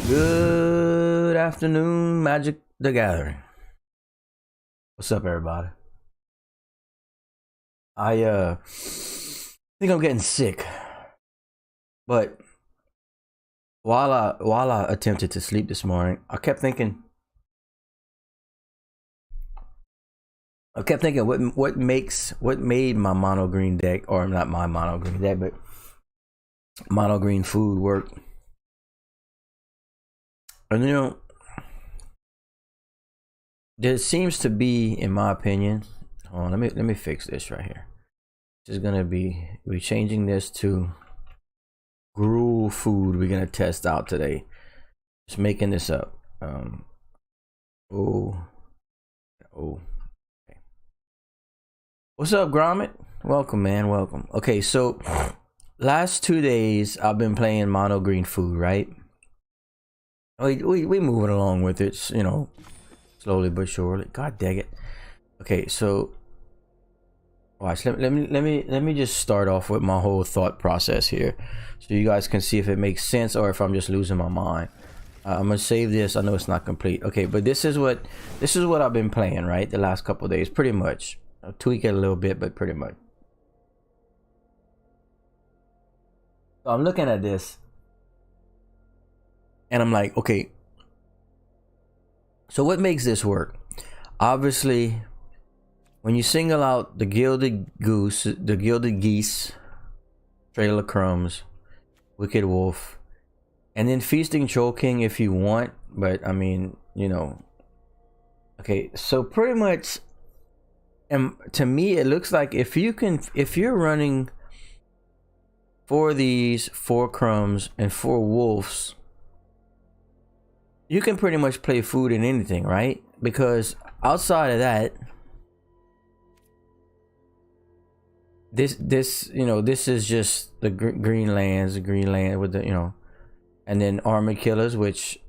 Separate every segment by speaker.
Speaker 1: Good afternoon, Magic the Gathering. What's up, everybody? I think I'm getting sick, but while I attempted to sleep this morning, I kept thinking what made my mono green deck, or not my mono green deck, but mono green food work. And there seems to be, in my opinion, hold on, let me fix this right here. This is gonna be, we're changing this to Gruul food. We're gonna test out today. Just making this up. Okay. What's up, Gromit? Welcome, man. Welcome. Okay, so last 2 days I've been playing mono green food, right? We moving along with it, slowly but surely. God dang it. Okay, so watch. Let me just start off with my whole thought process here, so you guys can see if it makes sense or if I'm just losing my mind. I'm gonna save this. I know it's not complete. Okay, but this is what I've been playing, right? The last couple of days, pretty much. I'll tweak it a little bit, but pretty much. So I'm looking at this, and I'm like, okay. So what makes this work? Obviously, when you single out the gilded goose, the gilded geese, trail of crumbs, wicked wolf, and then feasting troll king if you want, but I mean, okay, so pretty much, and to me it looks like if you're running 4 of these, 4 crumbs, and 4 wolves, you can pretty much play food in anything, right? Because outside of that, this is just the green land with the and then armor killers, which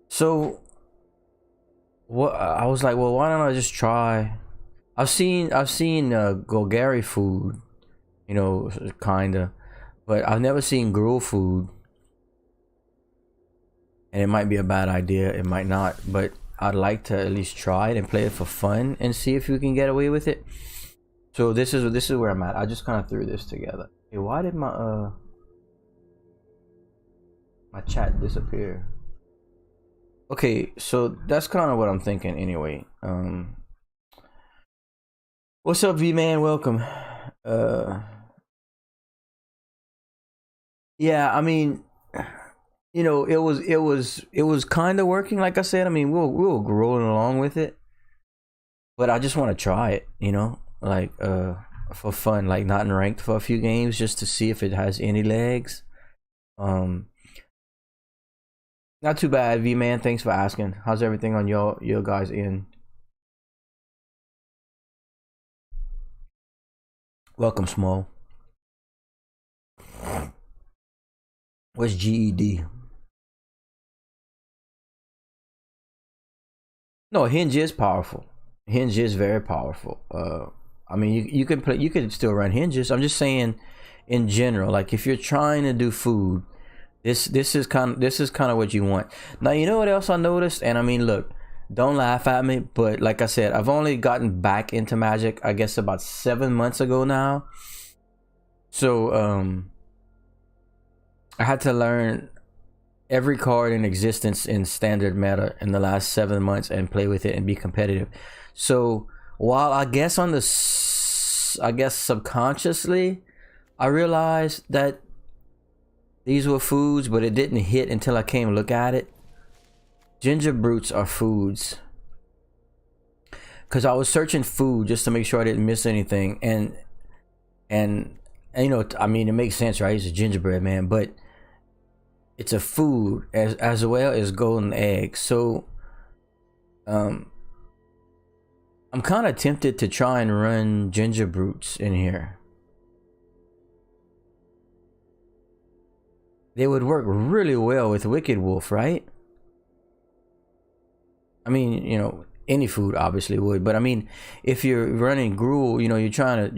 Speaker 1: so what I was like, well, why don't I just try? I've seen Golgari food, kinda, but I've never seen Gruul food, and it might be a bad idea, it might not, but I'd like to at least try it and play it for fun and see if you can get away with it. So this is where I'm at. I just kind of threw this together. Hey, why did my chat disappear? Okay, so that's kind of what I'm thinking anyway. What's up, V-Man? Welcome. Yeah, I mean, it was kind of working, like I said. I mean, we were rolling along with it, but I just want to try it, like for fun, like not in ranked for a few games, just to see if it has any legs. Not too bad, V-Man. Thanks for asking. How's everything on your guys' end? Welcome, Small. What's GED? No, Hinge is powerful. Hinge is very powerful. I mean, you can play. You could still run hinges. I'm just saying, in general, like if you're trying to do food, this is kind of what you want. Now, you know what else I noticed? And I mean, look, don't laugh at me, but like I said, I've only gotten back into Magic, I guess, about 7 months ago now. So I had to learn every card in existence in standard meta in the last 7 months and play with it and be competitive. So while I guess subconsciously I realized that these were foods, but it didn't hit until I came look at it. Ginger brutes are foods, because I was searching food just to make sure I didn't miss anything, and I mean, it makes sense, right? It's a gingerbread man, but it's a food as well as golden eggs. So I'm kind of tempted to try and run ginger brutes in here. They would work really well with wicked wolf, right? I mean, any food obviously would, but I mean, if you're running Gruul, you're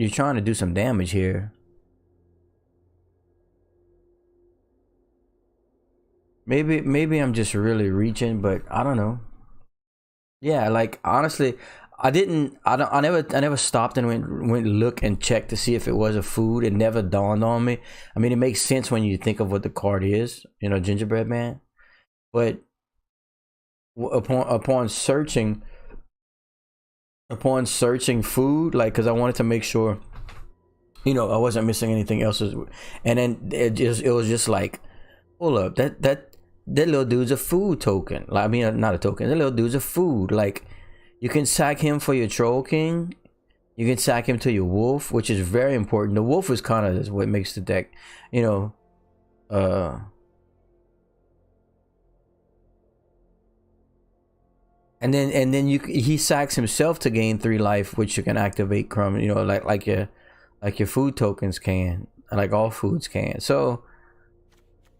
Speaker 1: trying to do some damage here. maybe I'm just really reaching, but I don't know. Yeah, like honestly, I never stopped and went look and checked to see if it was a food. It never dawned on me. I mean, it makes sense when you think of what the card is, you know, gingerbread man. But upon searching food, like, because I wanted to make sure, you know, I wasn't missing anything else. And then it was just like, hold up, that little dude's a food token. Like, I mean, not a token. That little dude's a food. Like, you can sack him for your troll king. You can sack him to your wolf, which is very important. The wolf is kind of what makes the deck, you know. And then he sacks himself to gain 3 life, which you can activate crumb. You know, like your food tokens can, like all foods can. So,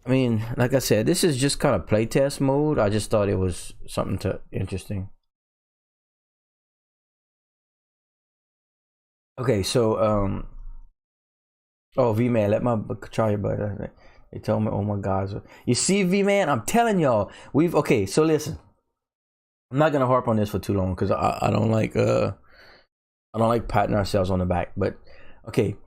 Speaker 1: I mean, like I said, this is just kind of playtest mode. I just thought it was something interesting. Okay, so oh, V man, let my try your butt. They told me, oh my God, you see, V man, I'm telling y'all, okay. So listen, I'm not gonna harp on this for too long because I don't like patting ourselves on the back. But okay,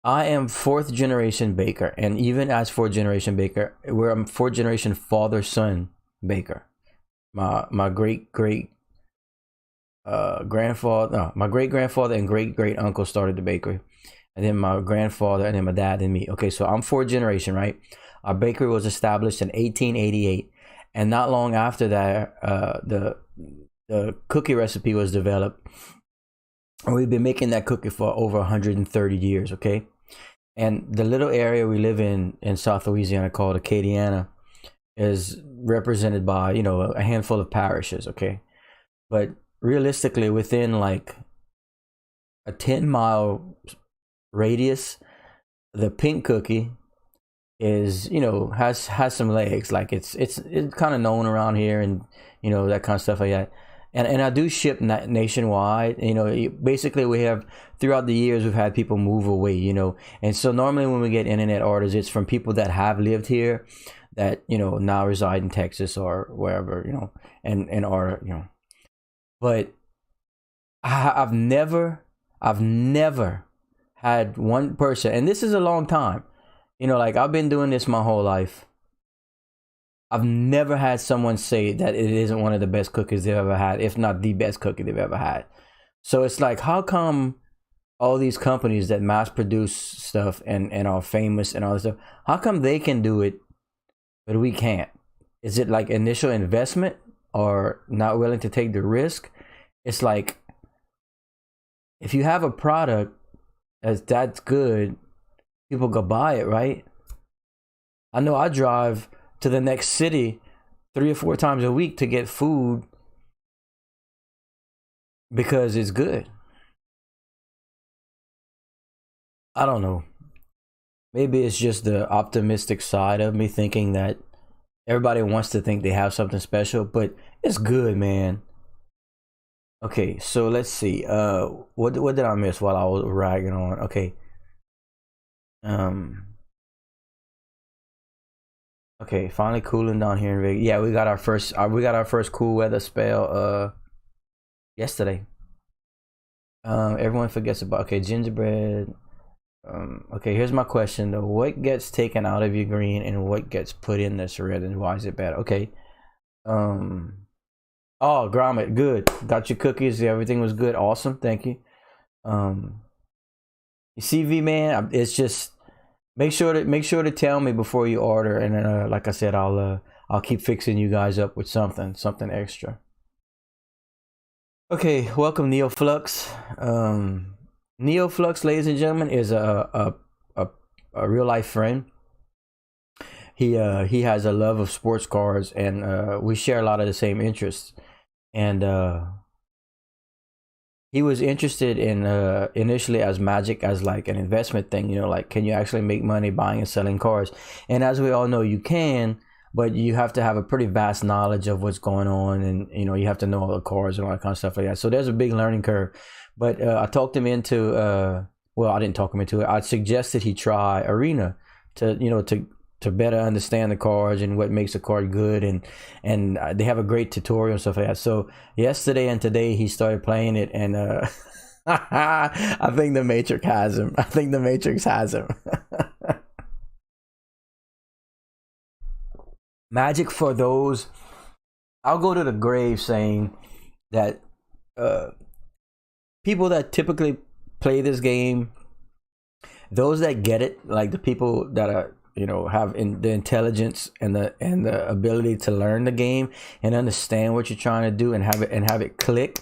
Speaker 1: I am 4th generation baker, and even as 4th generation baker, I'm 4th generation father son baker. My great grandfather, no, my great grandfather and great uncle started the bakery, and then my grandfather, and then my dad and me. Okay, so I'm 4th generation, right? Our bakery was established in 1888, and not long after that, the cookie recipe was developed, and we've been making that cookie for over 130 years. Okay, and the little area we live in South Louisiana called Acadiana is represented by, you know, a handful of parishes. Okay, but realistically, within like a 10-mile radius, the pink cookie is, you know, has some legs. Like it's kind of known around here, and you know, that kind of stuff like that. And I do ship nationwide. You know, basically we have, throughout the years, we've had people move away, you know, and so normally when we get internet orders, it's from people that have lived here, that, you know, now reside in Texas or wherever, you know, and are, you know. But I've never had one person, and this is a long time, you know, like I've been doing this my whole life. I've never had someone say that it isn't one of the best cookies they've ever had, if not the best cookie they've ever had. So it's like, how come all these companies that mass produce stuff and are famous and all this stuff, how come they can do it, but we can't? Is it like initial investment, or not willing to take the risk? It's like, if you have a product that's good, people go buy it, right? I know I drive to the next city 3 or 4 times a week to get food because it's good. I don't know. Maybe it's just the optimistic side of me thinking that everybody wants to think they have something special, but it's good, man. Okay, so let's see. What did I miss while I was ragging on? Okay. Okay, finally cooling down here in Vegas. Yeah, we got our first cool weather spell yesterday. Everyone forgets about, okay, gingerbread. Okay, here's my question though. What gets taken out of your green and what gets put in this red, and why is it bad? Okay. Oh, Gromit, good. Got your cookies. Everything was good. Awesome. Thank you. You see, V man, it's just make sure to tell me before you order, and then like I said, I'll keep fixing you guys up with something extra. Okay, welcome Neoflux. Neoflux, ladies and gentlemen, is a real life friend. He has a love of sports cars, and we share a lot of the same interests. And he was interested in initially as Magic as like an investment thing, you know, like, can you actually make money buying and selling cars? And as we all know, you can, but you have to have a pretty vast knowledge of what's going on, and you know, you have to know all the cars and all that kind of stuff like that. So there's a big learning curve. But I talked him into well, I didn't talk him into it. I suggested he try Arena to, you know, to to better understand the cards and what makes a card good, and they have a great tutorial and stuff like that. So yesterday and today he started playing it, and I think the Matrix has him. I think the Matrix has him. Magic, for those, I'll go to the grave saying that people that typically play this game, those that get it, like the people that are, you know, have the intelligence and the ability to learn the game and understand what you're trying to do and have it click,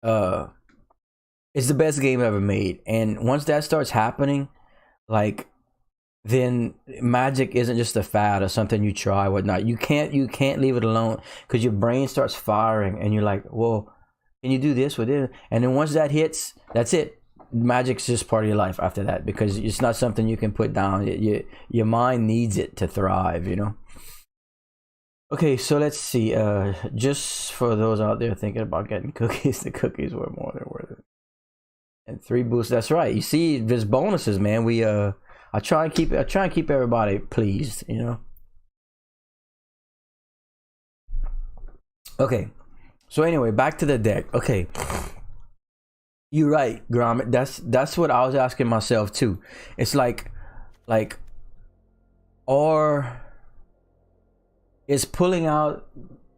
Speaker 1: it's the best game ever made. And once that starts happening, like, then Magic isn't just a fad or something you try, whatnot. You can't leave it alone, because your brain starts firing and you're like, well, can you do this with it? And then once that hits, that's it. Magic's just part of your life after that, because it's not something you can put down. Your mind needs it to thrive, you know. Okay, so let's see. Just for those out there thinking about getting cookies, the cookies were more than worth it. And 3 boosts. That's right. You see, there's bonuses, man. I try and keep everybody pleased, you know. Okay, so anyway, back to the deck. Okay, you're right, Gromit. That's what I was asking myself too. It's like, or is pulling out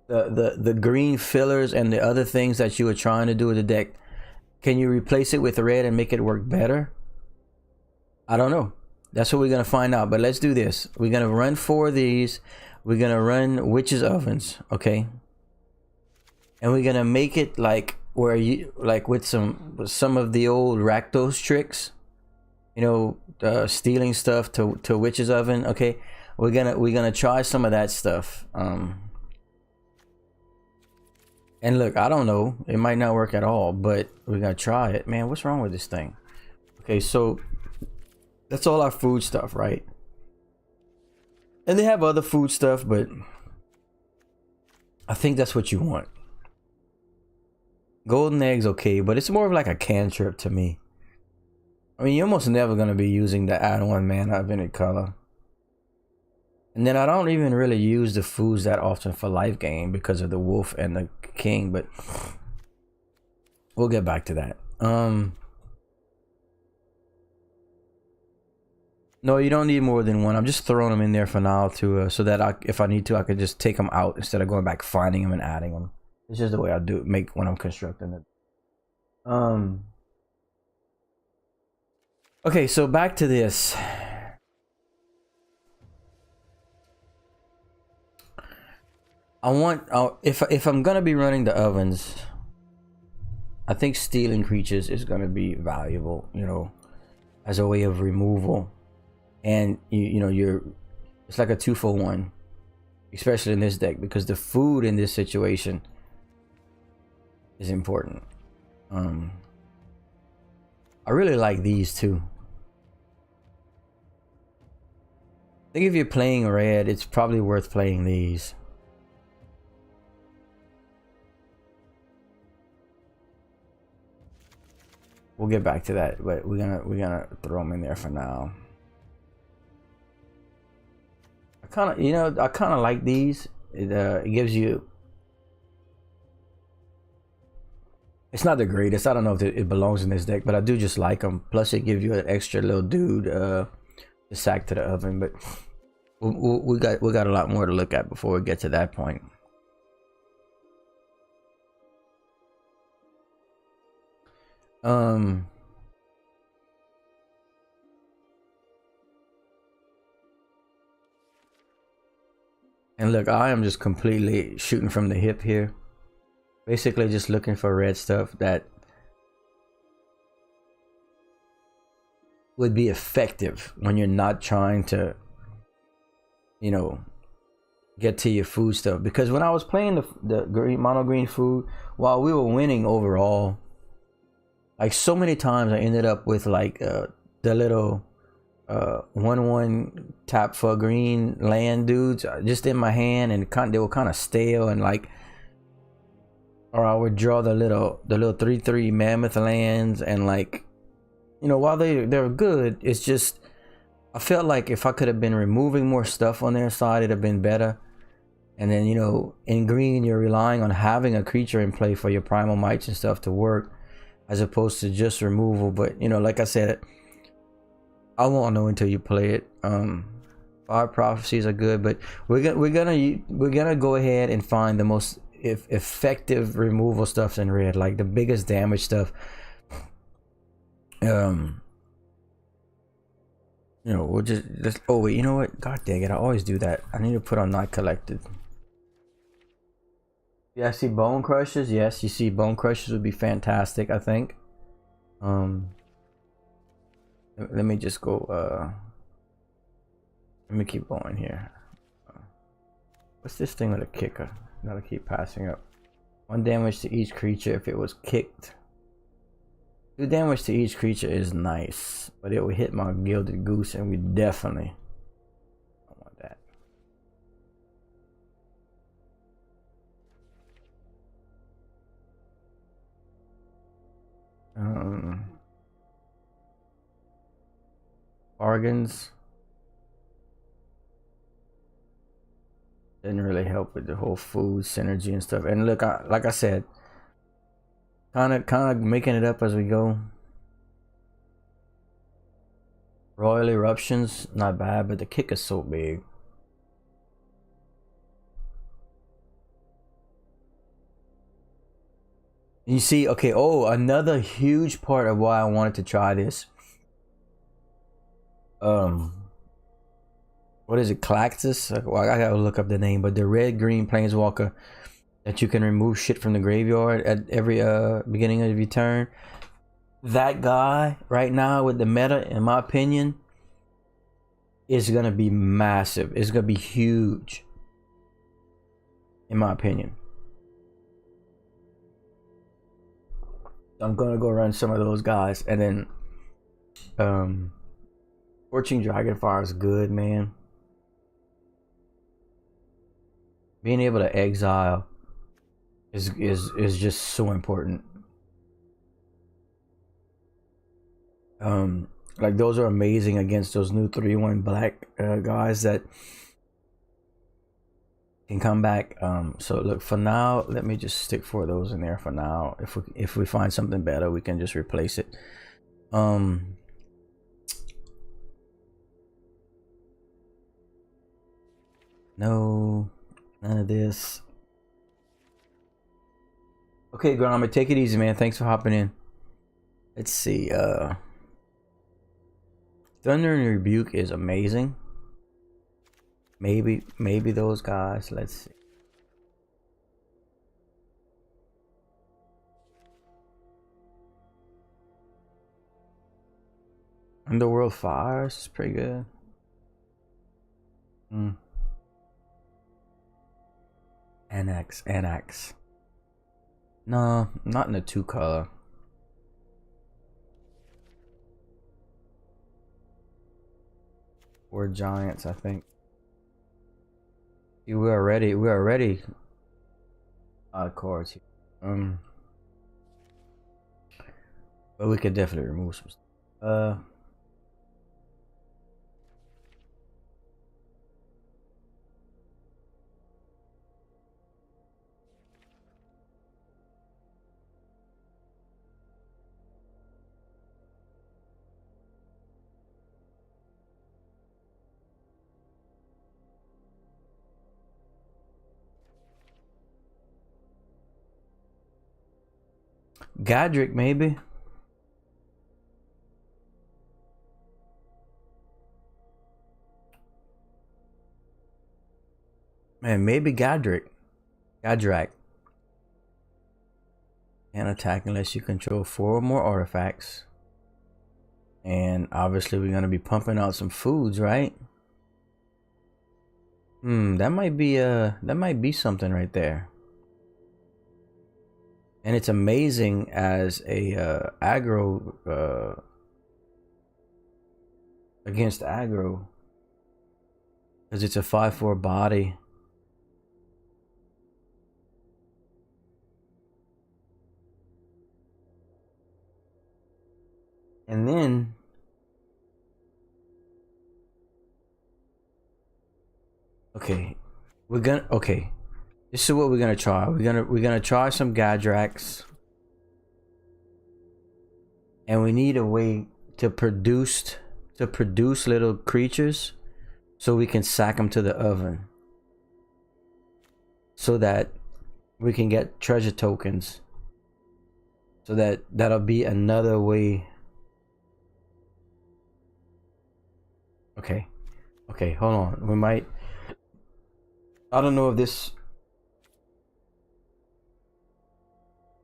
Speaker 1: the green fillers and the other things that you were trying to do with the deck, can you replace it with red and make it work better? I don't know. That's what we're gonna find out. But let's do this. We're gonna run 4 of these. We're gonna run Witch's Ovens, okay? And we're gonna make it like where you, like, with some of the old Rakdos tricks, you know, stealing stuff to Witch's Oven. Okay, we're gonna try some of that stuff. And look, I don't know, it might not work at all, but we're gonna try it. Man, what's wrong with this thing? Okay, so that's all our food stuff, right? And they have other food stuff, but I think that's what you want. Golden eggs, okay, but it's more of like a cantrip to me. I mean, you're almost never gonna be using the add 1 mana of any color. And then I don't even really use the foods that often for life gain because of the wolf and the king, but we'll get back to that. No, you don't need more than 1. I'm just throwing them in there for now to so that if I need to, I could just take them out instead of going back finding them and adding them. It's just the way I do make when I'm constructing it. Okay, so back to this. I want, if I'm gonna be running the ovens, I think stealing creatures is gonna be valuable, you know, as a way of removal. And you know, it's like a 2-for-1, especially in this deck, because the food in this situation is important. I really like these too. I think if you're playing red, it's probably worth playing these. We'll get back to that, but we're gonna throw them in there for now. I kind of like these. It gives you. It's not the greatest. I don't know if it belongs in this deck, but I do just like them. Plus, it gives you an extra little dude to sack to the oven. But we got a lot more to look at before we get to that point. And look, I am just completely shooting from the hip here. Basically just looking for red stuff that would be effective when you're not trying to, you know, get to your food stuff. Because when I was playing the green, mono green food, while we were winning overall, like so many times I ended up with like the little 1/1 tap for green land dudes just in my hand, and they were kind of stale, and like, or I would draw the little 3/3 mammoth lands, and like, you know, while they're good, it's just I felt like if I could have been removing more stuff on their side, it'd have been better. And then, you know, in green, you're relying on having a creature in play for your primal mites and stuff to work, as opposed to just removal. But, you know, like I said, I won't know until you play it. Fire prophecies are good, but we're gonna go ahead and find the most effective removal stuffs in red, like the biggest damage stuff. You know, we'll just oh wait, you know what? God dang it, I always do that. I need to put on not collected. Yeah, I see bone crushers. Yes, you see bone crushers would be fantastic, I think. Let me just go let me keep going here. What's this thing with a kicker? Gotta keep passing up. 1 damage to each creature if it was kicked. 2 damage to each creature is nice, but it will hit my gilded goose, and we definitely don't want that. Bargains didn't really help with the whole food synergy and stuff. And look, like I said, kind of making it up as we go. Royal eruptions, not bad, but the kick is so big. You see, okay, oh, another huge part of why I wanted to try this. What is it, Claxus? Well, I gotta look up the name, but the red-green planeswalker that you can remove shit from the graveyard at every beginning of your turn. That guy right now with the meta, in my opinion, is gonna be massive. It's gonna be huge, in my opinion. I'm gonna go run some of those guys, and then Scorching Dragonfire is good, man. Being able to exile is just so important. Like those are amazing against those new 3/1 black guys that can come back. So look, for now, let me just stick 4 of those in there for now. If we find something better, we can just replace it. No, none of this. Okay, Gromit, take it easy, man. Thanks for hopping in. Let's see. Thunder and Rebuke is amazing. Maybe those guys. Let's see. Underworld Fires is pretty good. Annex. No, not in the 2 color. We're giants, I think. See, we're already out of cards here. But we could definitely remove some stuff. Godric, maybe. Man, maybe Godric. Can't attack unless you control 4 or more artifacts. And obviously we're gonna be pumping out some foods, right? That might be something right there. And it's amazing as a aggro against aggro, because it's a 5/4 body. And then Okay, okay. This is what we're gonna try. We're gonna try some Gadrax, and we need a way to produce little creatures, so we can sack them to the oven, so that we can get treasure tokens. So that'll be another way. Okay, okay, hold on. We might. I don't know if this.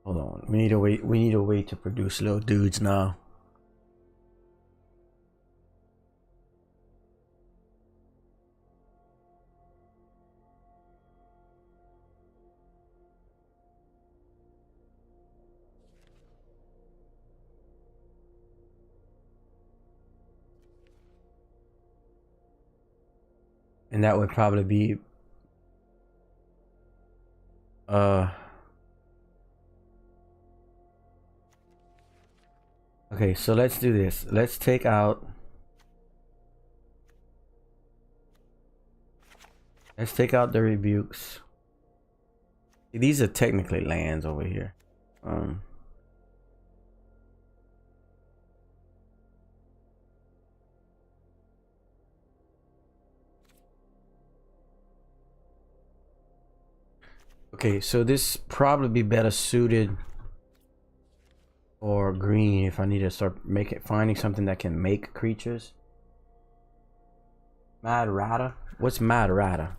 Speaker 1: Hold on. We need a way. We need a way to produce little dudes now. And that would probably be okay, so let's do this. Let's take out the rebukes. These are technically lands over here. Okay, so this probably be better suited for green if I need to start finding something that can make creatures. Mad Rata? What's Mad Rata?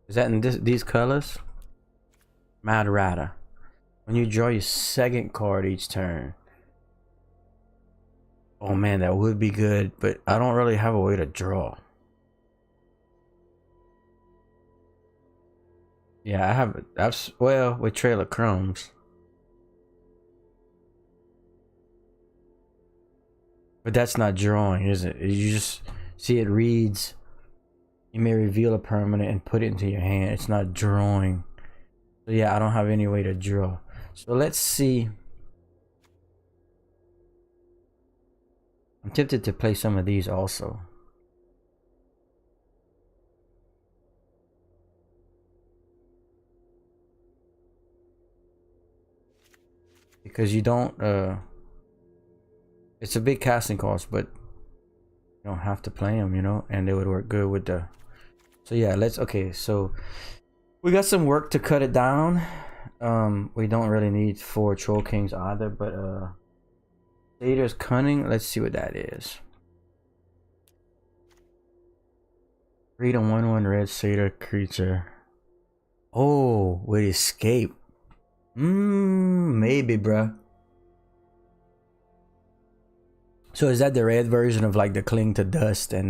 Speaker 1: Is that in these colors? Mad Rata. When you draw your second card each turn. Oh man, that would be good, but I don't really have a way to draw. Yeah, I have. Well, with Trail of Crumbs. But that's not drawing, is it? You just see it reads. You may reveal a permanent and put it into your hand. It's not drawing. So yeah, I don't have any way to draw. So let's see. I'm tempted to play some of these also. Because you don't it's a big casting cost, but you don't have to play them, you know, and they would work good with the. So yeah, okay, so we got some work to cut it down. We don't really need 4 Troll Kings either, but Satyr's Cunning, let's see what that is. 3 to 1/1 red Satyr creature. Oh, with escape. Maybe, bruh. So is that the red version of like the Cling to Dust and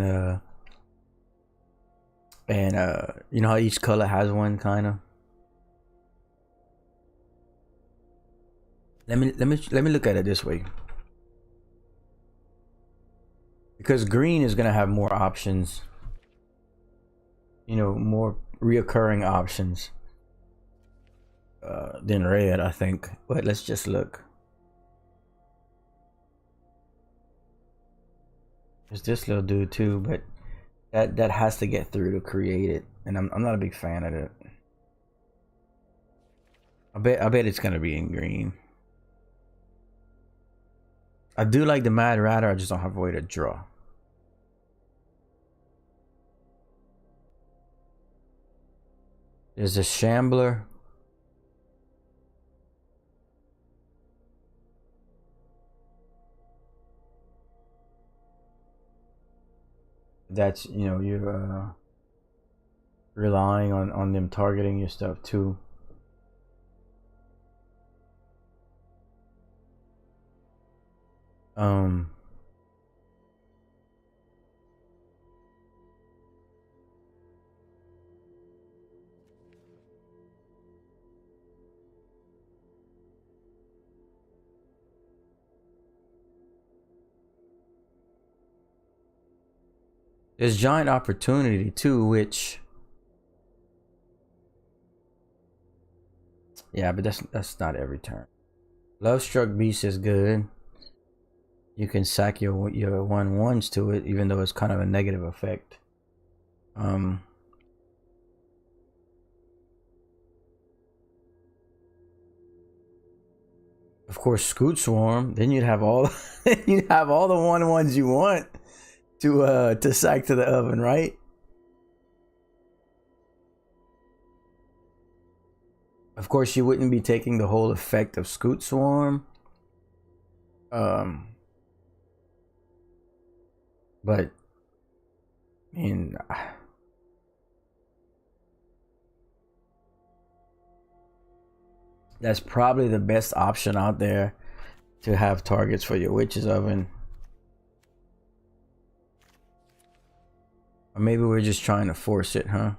Speaker 1: you know how each color has one kind of. Let me look at it this way. Because green is gonna have more options. You know, more reoccurring options than red, I think. But let's just look. There's this little dude too, but that has to get through to create it, and I'm not a big fan of it. I bet it's gonna be in green. I do like the Mad Ratter, I just don't have a way to draw. There's a Shambler. That's, you know, you're relying on them targeting your stuff too. There's Giant Opportunity too, which, yeah, but that's not every turn. Love Struck Beast is good. You can sack your 1/1s to it, even though it's kind of a negative effect. of course, Scoot Swarm. Then you'd have all you'd have all the ones you want to sack to the oven, right? Of course, you wouldn't be taking the whole effect of Scoot Swarm. But I mean, that's probably the best option out there to have targets for your witch's oven. Or maybe we're just trying to force it, huh?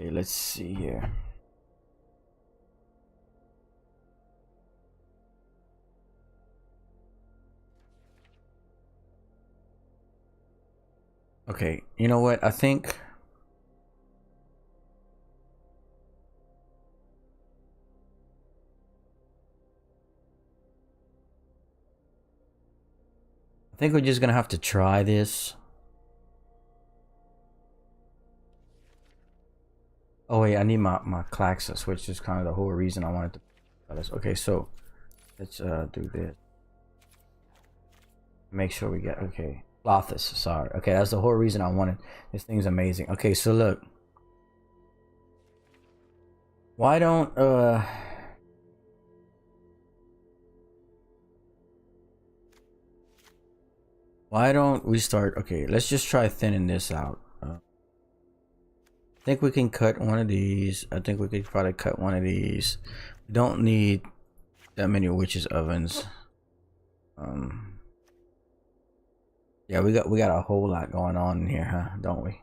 Speaker 1: Okay, let's see here. Okay, you know what? I think we're just gonna have to try this. Oh wait, I need my Klaxus, which is kind of the whole reason I wanted to try this. Okay, so let's do this. Make sure we get okay. Lothus, sorry. Okay, that's the whole reason I wanted. This thing's amazing. Okay, so look. Why don't we start? Okay, let's just try thinning this out. I think we can cut one of these. I think we could probably cut one of these. We don't need that many witches ovens. Yeah, we got a whole lot going on in here, huh? Don't we?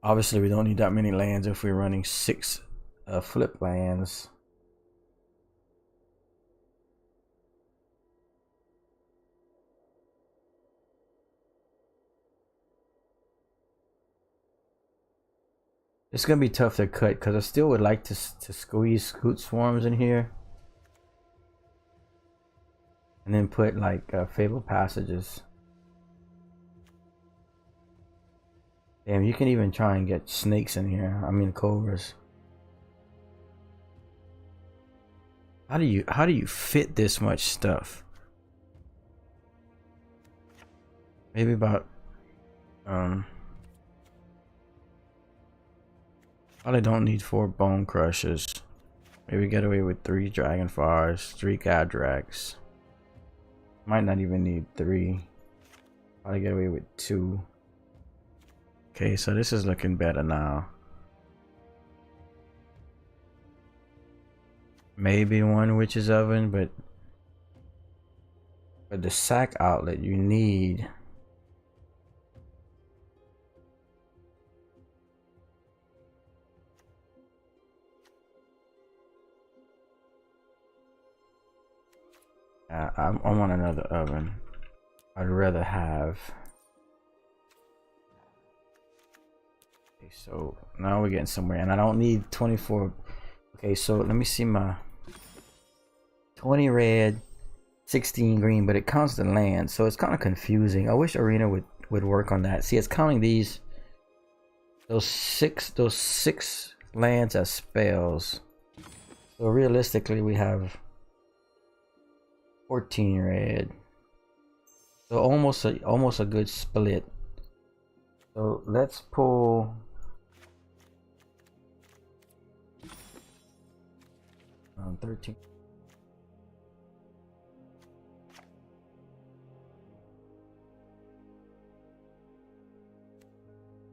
Speaker 1: Obviously, we don't need that many lands if we're running 6 flip lands. It's gonna be tough to cut because I still would like to squeeze Scoot Swarms in here, and then put like Fabled Passages. Damn, you can even try and get snakes in here. I mean cobras. How do you fit this much stuff? Maybe about probably don't need 4 bone crushers. Maybe get away with 3 dragonfires, 3 Gadraks. Might not even need 3. Probably get away with 2. Okay, so this is looking better now. Maybe 1 witch's oven, but for the sack outlet you need I want another oven. I'd rather have. Okay, so now we're getting somewhere, and I don't need 24. Okay, so let me see my 20 red, 16 green, but it counts the land, so it's kind of confusing. I wish Arena would work on that. See, it's counting those six lands as spells. So realistically, we have 14 red, so almost a good split. So let's pull 13.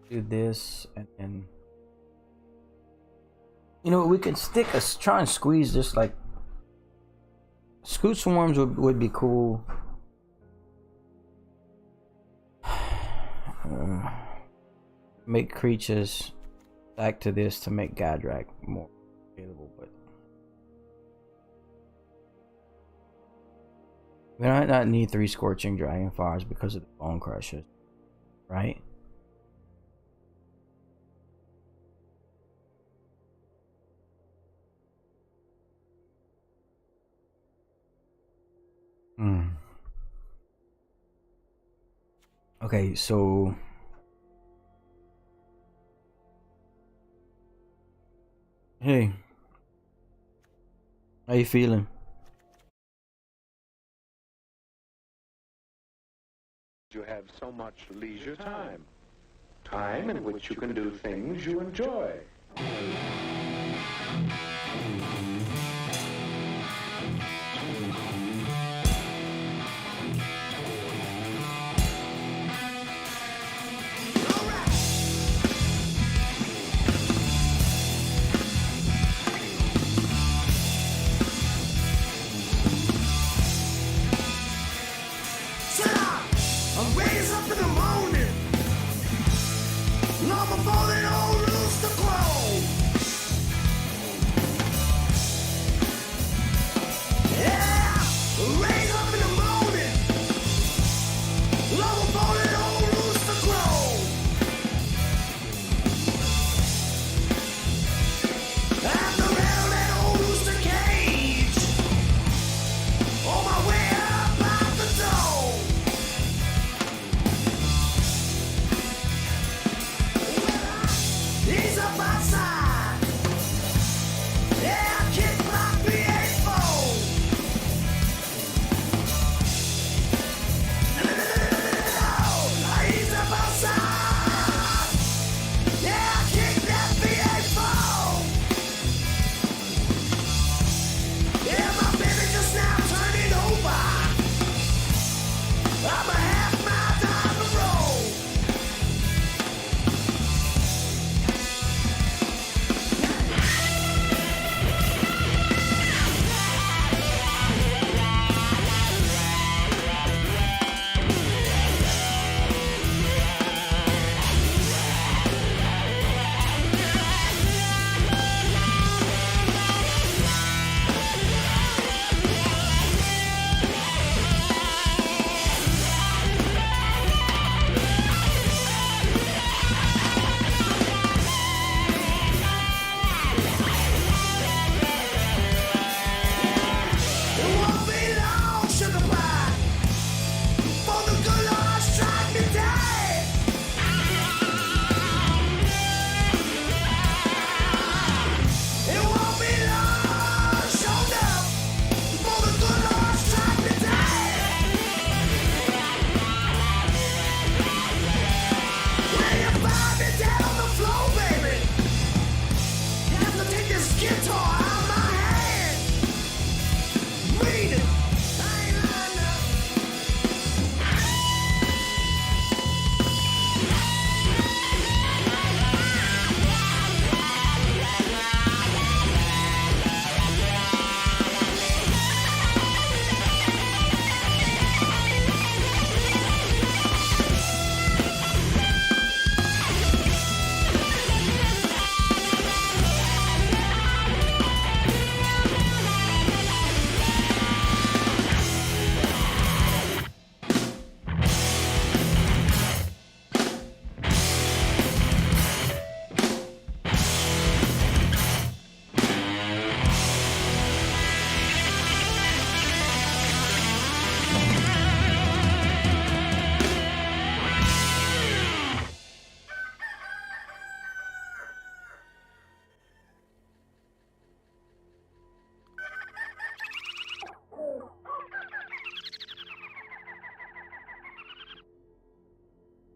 Speaker 1: Do this, and then you know we can try and squeeze this like Scoot Swarms would be cool. Make creatures back to this to make Gadrak more. available, but we might not need 3 Scorching Dragonfires because of the Bone Crushers, right? Okay, so hey, how you feeling?
Speaker 2: You have so much leisure time. Time in which you can do things you enjoy.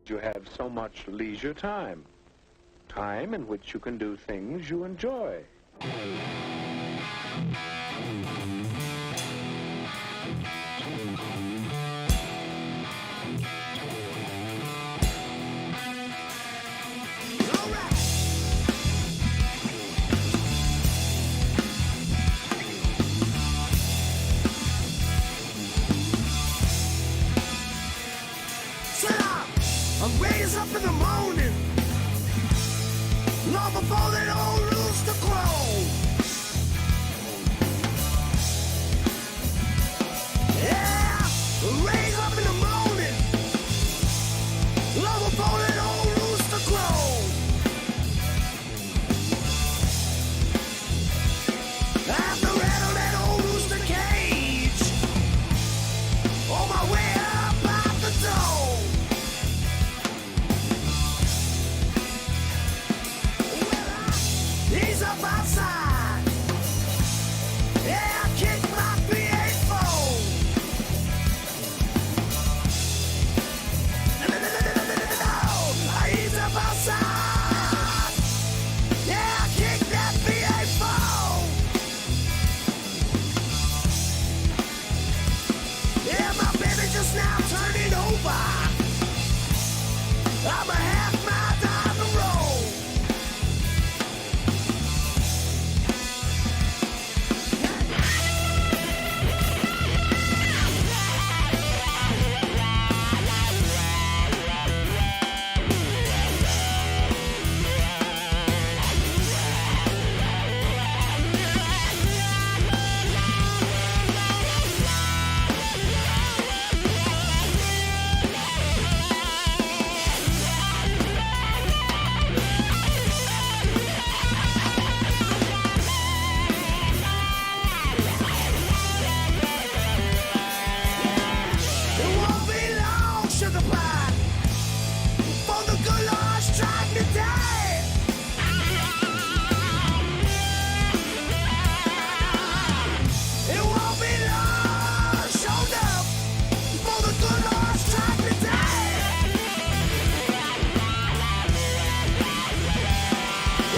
Speaker 2: You have so much leisure time. Time in which you can do things you enjoy.
Speaker 3: Up in the morning, long before that old rooster crow. Yeah, raise up in the morning. Love a bone and old rooster crow. After rattle that old rooster cage. On my way up out the door. Well, he's up outside. Yeah, I kicked my V8 phone. No, he's up outside. Yeah, I kicked that V8 phone. Yeah, my baby just now turning over. I'm a half mile down the road. It won't be long, sugar pie, for the good Lord strike me dead. It won't be long, showed up, for the good Lord strike me dead.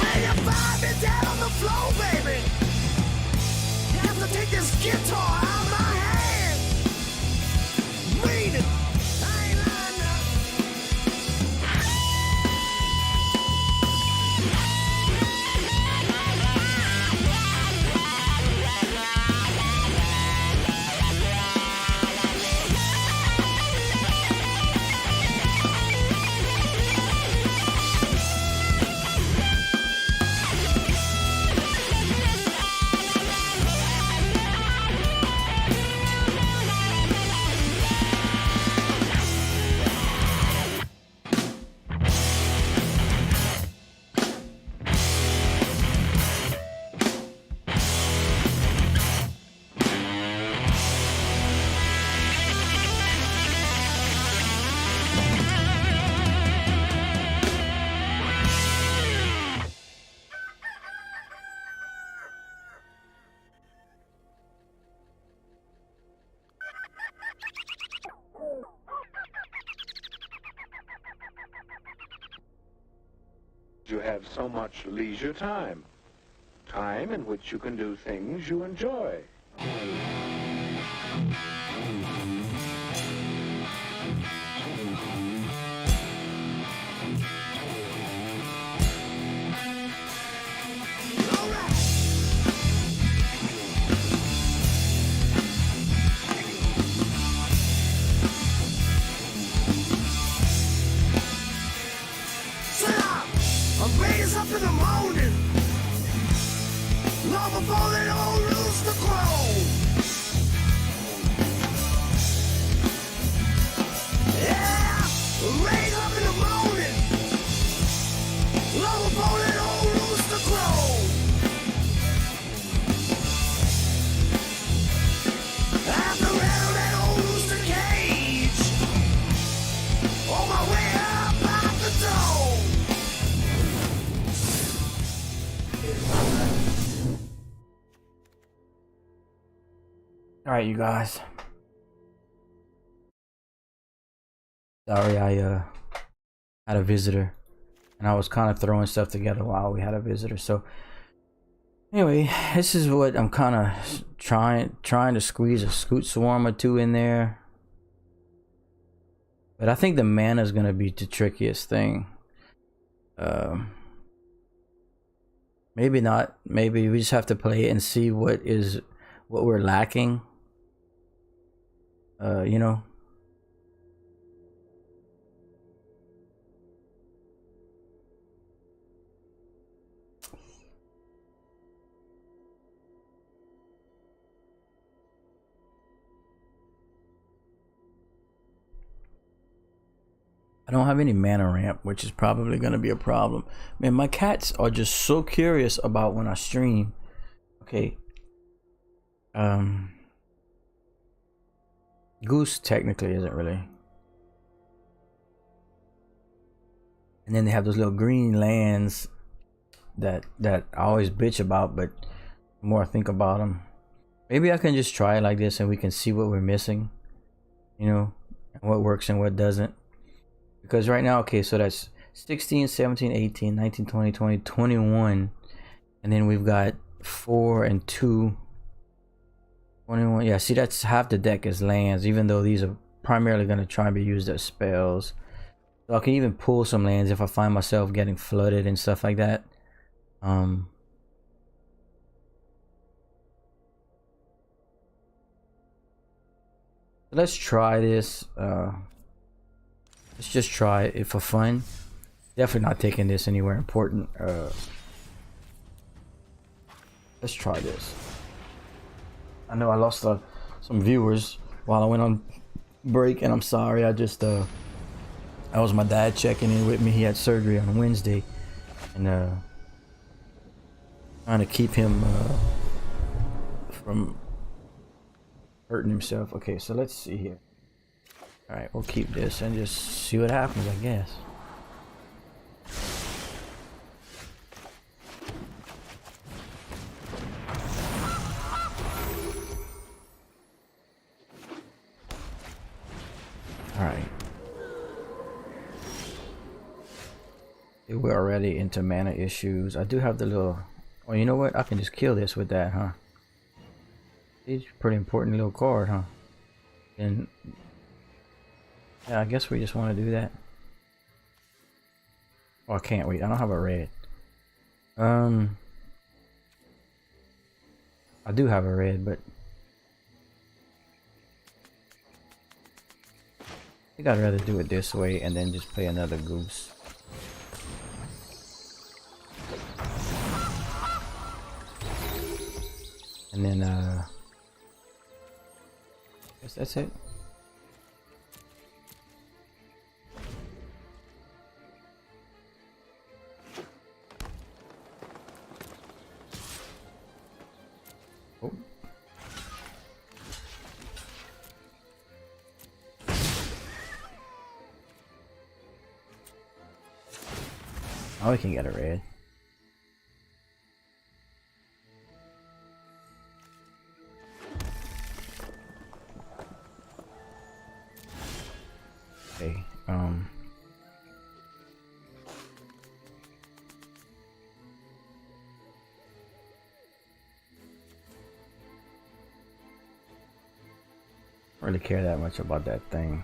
Speaker 3: When you find me dead on the floor, baby, you have to take this guitar out of my hand. Mean it. I ain't lying now.
Speaker 2: You have so much leisure time. Time in which you can do things you enjoy.
Speaker 3: All right. Sit up. I'm raised up in the morning. Long before that old rooster crow. Yeah, raised up in the morning. Long before that old rooster crow. After rattle that old rooster cage. On my way up out the door.
Speaker 1: All right, you guys. Sorry, I had a visitor, and I was kind of throwing stuff together while we had a visitor. So anyway, this is what I'm kind of trying to squeeze a scoot swarm or two in there. But I think the mana is gonna be the trickiest thing. Maybe not. Maybe we just have to play it and see what we're lacking. You know. I don't have any mana ramp, which is probably gonna be a problem. Man, my cats are just so curious about when I stream. Okay. Goose technically isn't really. And then they have those little green lands that I always bitch about, but the more I think about them, maybe I can just try it like this and we can see what we're missing, you know, and what works and what doesn't. Because right now, okay, so that's 16, 17, 18, 19, 20, 20, 21. And then we've got 4 and 2. 21. Yeah, see, that's half the deck is lands, even though these are primarily going to try and be used as spells. So I can even pull some lands if I find myself getting flooded and stuff like that. Let's try this. Let's just try it for fun. Definitely not taking this anywhere important. Let's try this. I know I lost some viewers while I went on break, and I'm sorry. I just that was my dad checking in with me. He had surgery on Wednesday, and trying to keep him from hurting himself. Okay, so let's see here. All right, we'll keep this and just see what happens, I guess. All right. We're already into mana issues. I do have the little... Oh, you know what? I can just kill this with that, huh? It's a pretty important little card, huh? And... yeah, I guess we just want to do that. Oh, I can't wait. I don't have a red. I do have a red, but... I think I'd rather do it this way and then just play another goose. And then, I guess that's it. Oh. Oh, we can get a red. Okay, really care that much about that thing.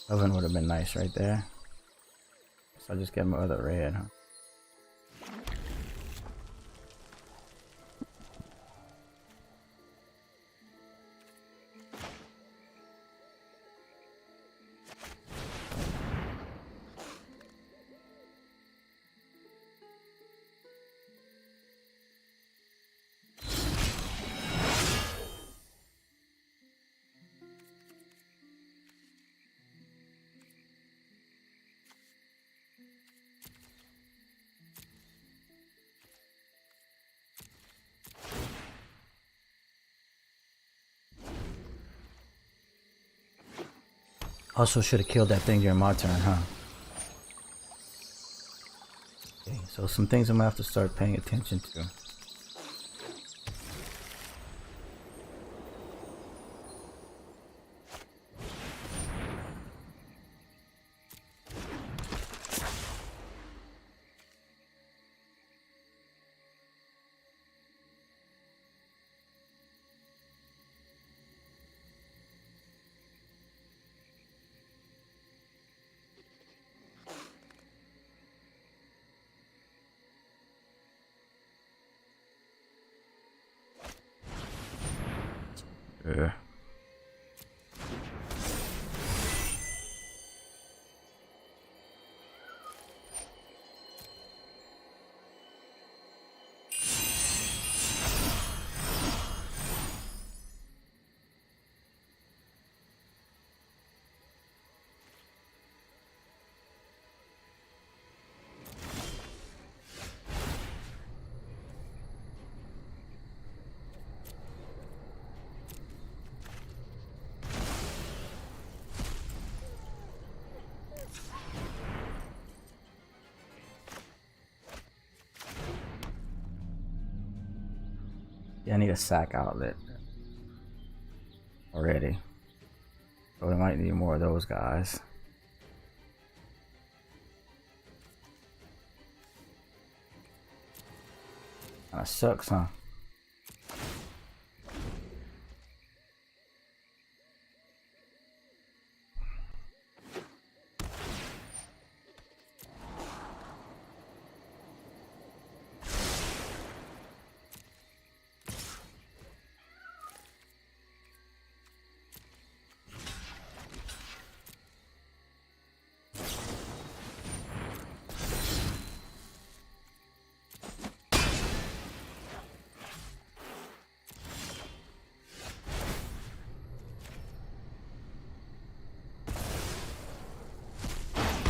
Speaker 1: Oven would have been nice right there. So I just get my other red, huh? Also should have killed that thing during my turn, huh? Okay, so some things I'm gonna have to start paying attention to. Yeah. Yeah, I need a sack outlet already. So we might need more of those guys. Kinda sucks, huh?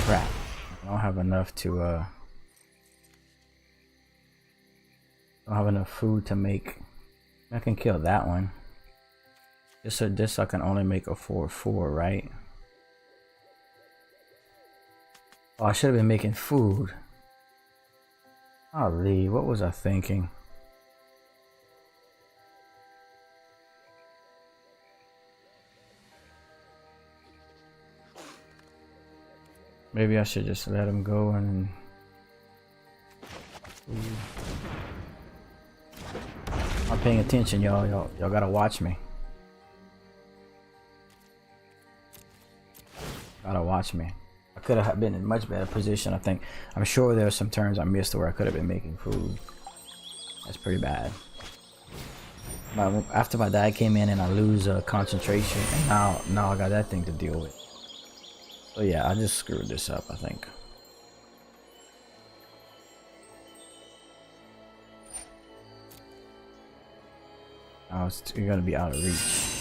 Speaker 1: Crap. I don't have enough to I don't have enough food to make. I can kill that one. This I can only make a 4/4, right? Oh, I should have been making food. Golly, what was I thinking? Maybe I should just let him go and... I'm paying attention, y'all. Y'all gotta watch me. Gotta watch me. I could have been in a much better position, I think. I'm sure there are some turns I missed where I could have been making food. That's pretty bad. After my dad came in and I lose concentration, and now I got that thing to deal with. So yeah, I just screwed this up, I think. Now you're gonna be out of reach.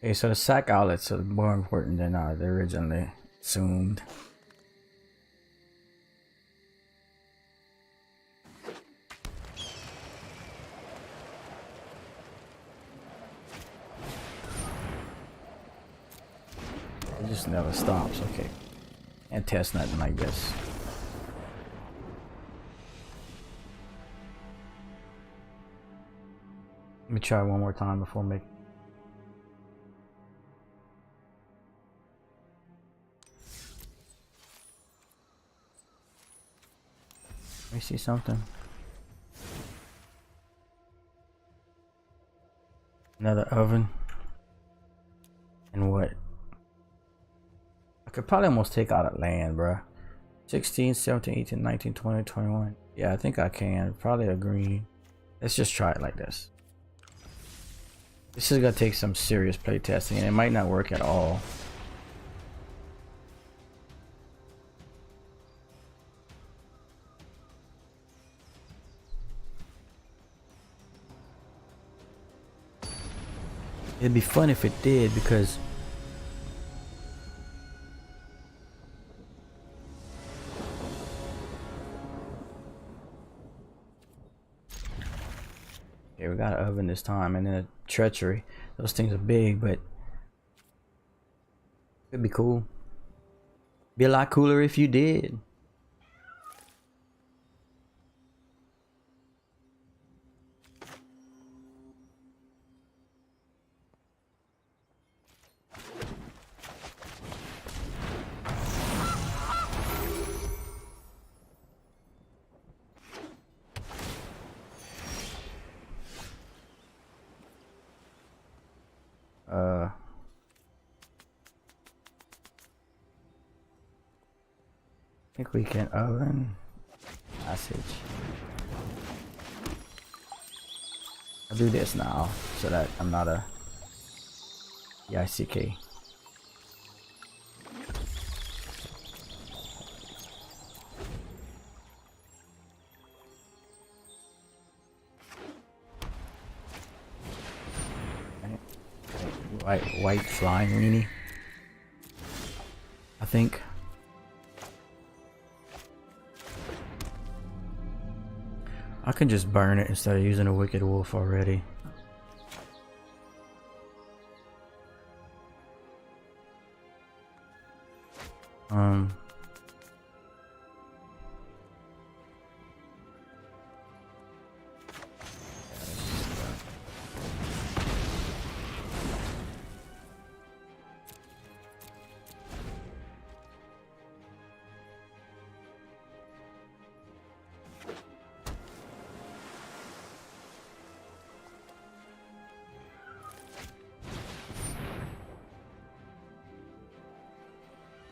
Speaker 1: Okay, so the sack outlets are more important than I originally assumed. It just never stops. Okay, can't test nothing like this. Let me try one more time before making. Let me see something. Another oven. And what? I could probably almost take out a land, bruh. 16, 17, 18, 19, 20, 21. Yeah, I think I can. Probably a green. Let's just try it like this. This is gonna take some serious play testing, and it might not work at all. It'd be fun if it did, because okay, we got an oven this time, and then a treachery. Those things are big, but it'd be cool. Be a lot cooler if you did. I think we can oven passage. I'll do this now so that I'm not a EICK. White flying weenie, I think. I can just burn it instead of using a wicked wolf already.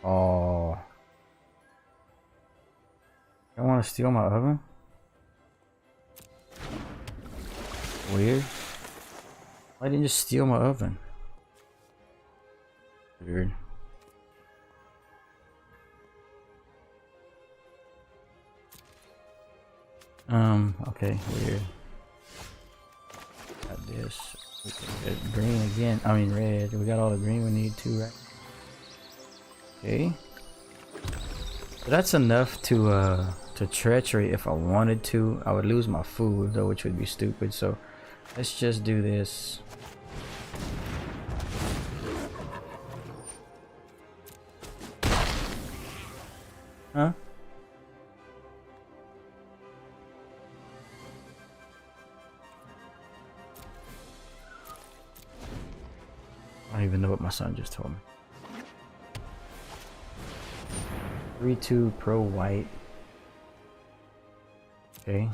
Speaker 1: Oh, you want to steal my oven? Weird. Why didn't you just steal my oven? Weird. Okay, weird. Got this. We can get green again. I mean red. We got all the green we need too, right? Okay. So that's enough to treachery if I wanted to. I would lose my food though, which would be stupid. So let's just do this. Huh? I don't even know what my son just told me. 3-2 pro white. Okay.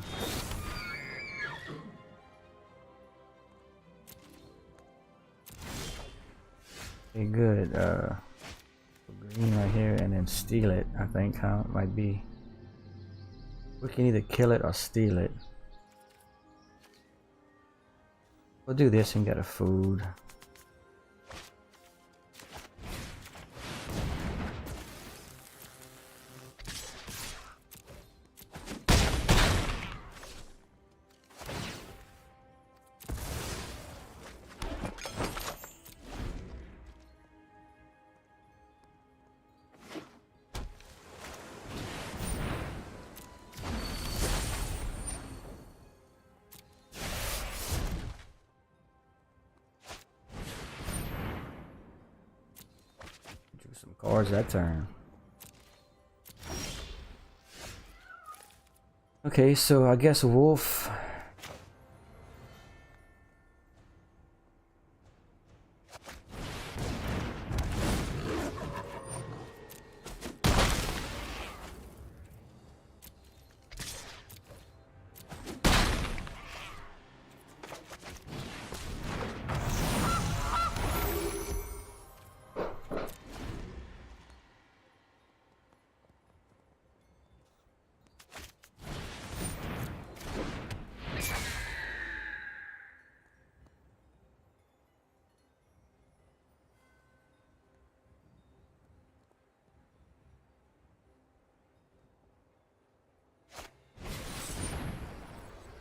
Speaker 1: Okay, good. Green right here and then steal it, I think, huh? Might be. We can either kill it or steal it. We'll do this and get a food. Some cards that turn. Okay, so I guess wolf.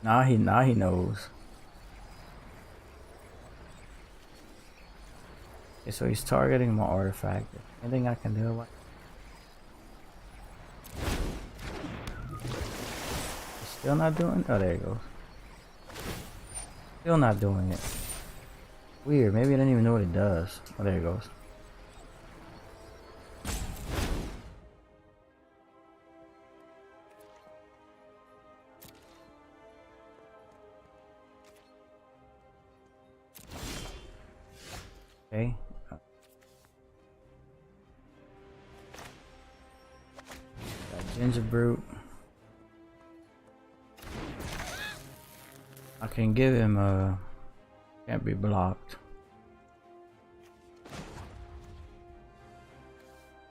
Speaker 1: Now he knows. so he's targeting my artifact. Anything I can do about it? He's still not doing. Oh, there he goes. Still not doing it. Weird. Maybe I didn't even know what it does. Oh, there it goes. Okay. Got Ginger Brute. I can give him a. Can't be blocked.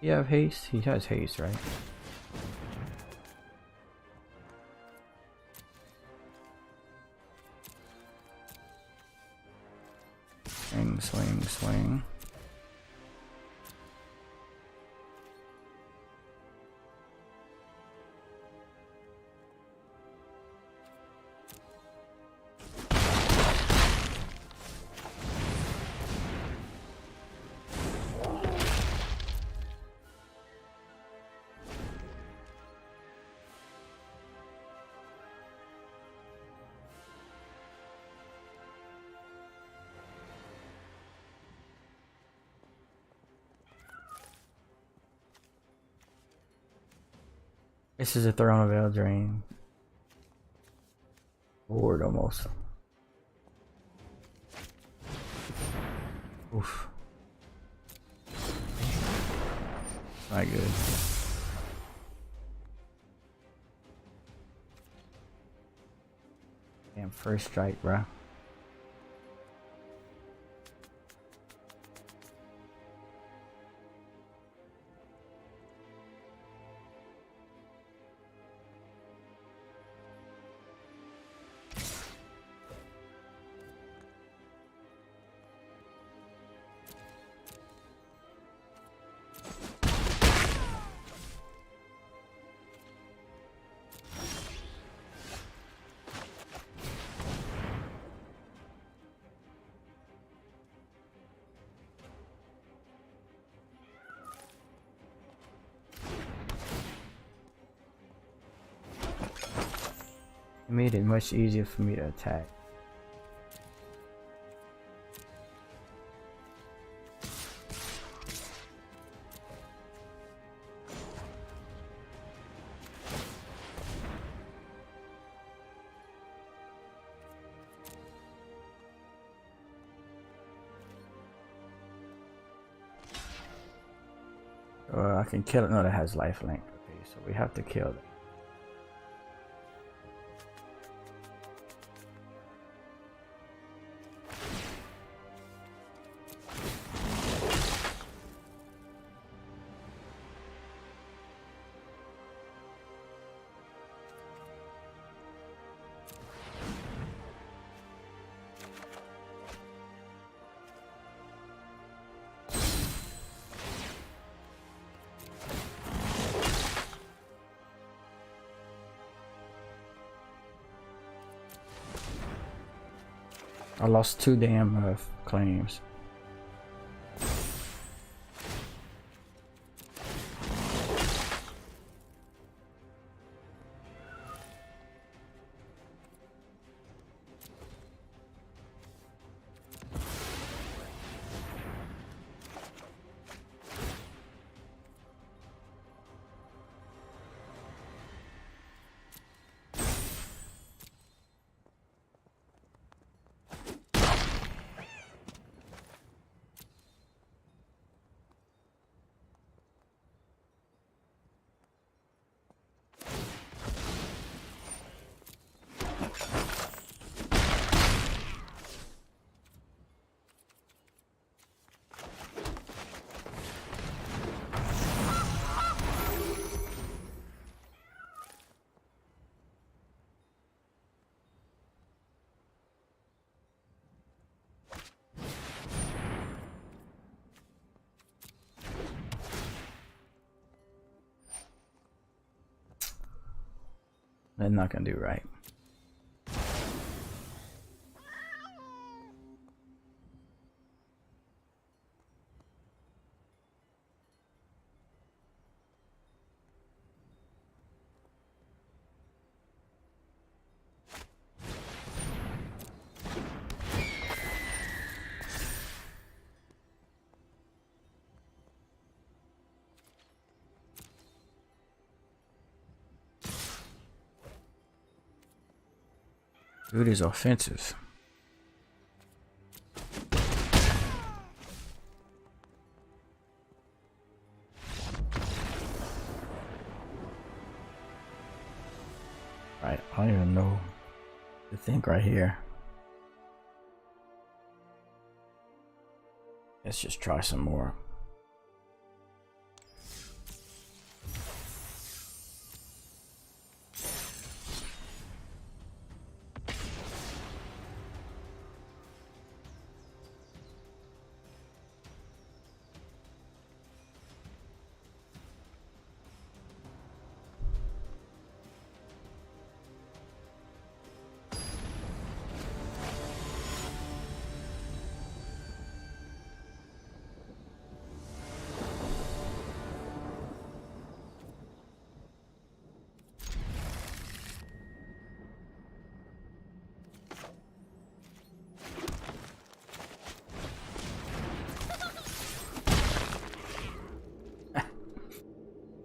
Speaker 1: You have haste? He has haste, right? Swing, swing, swing. This is a Throne of Eldraine. Bored almost. Oof. Not good. Damn, first strike, bruh. It made it much easier for me to attack. I can kill it. No, that has lifelink. Okay, so we have to kill it. I lost 2 damn claims. They're not gonna do right. Dude is offensive. Right, I don't even know to think right here. Let's just try some more.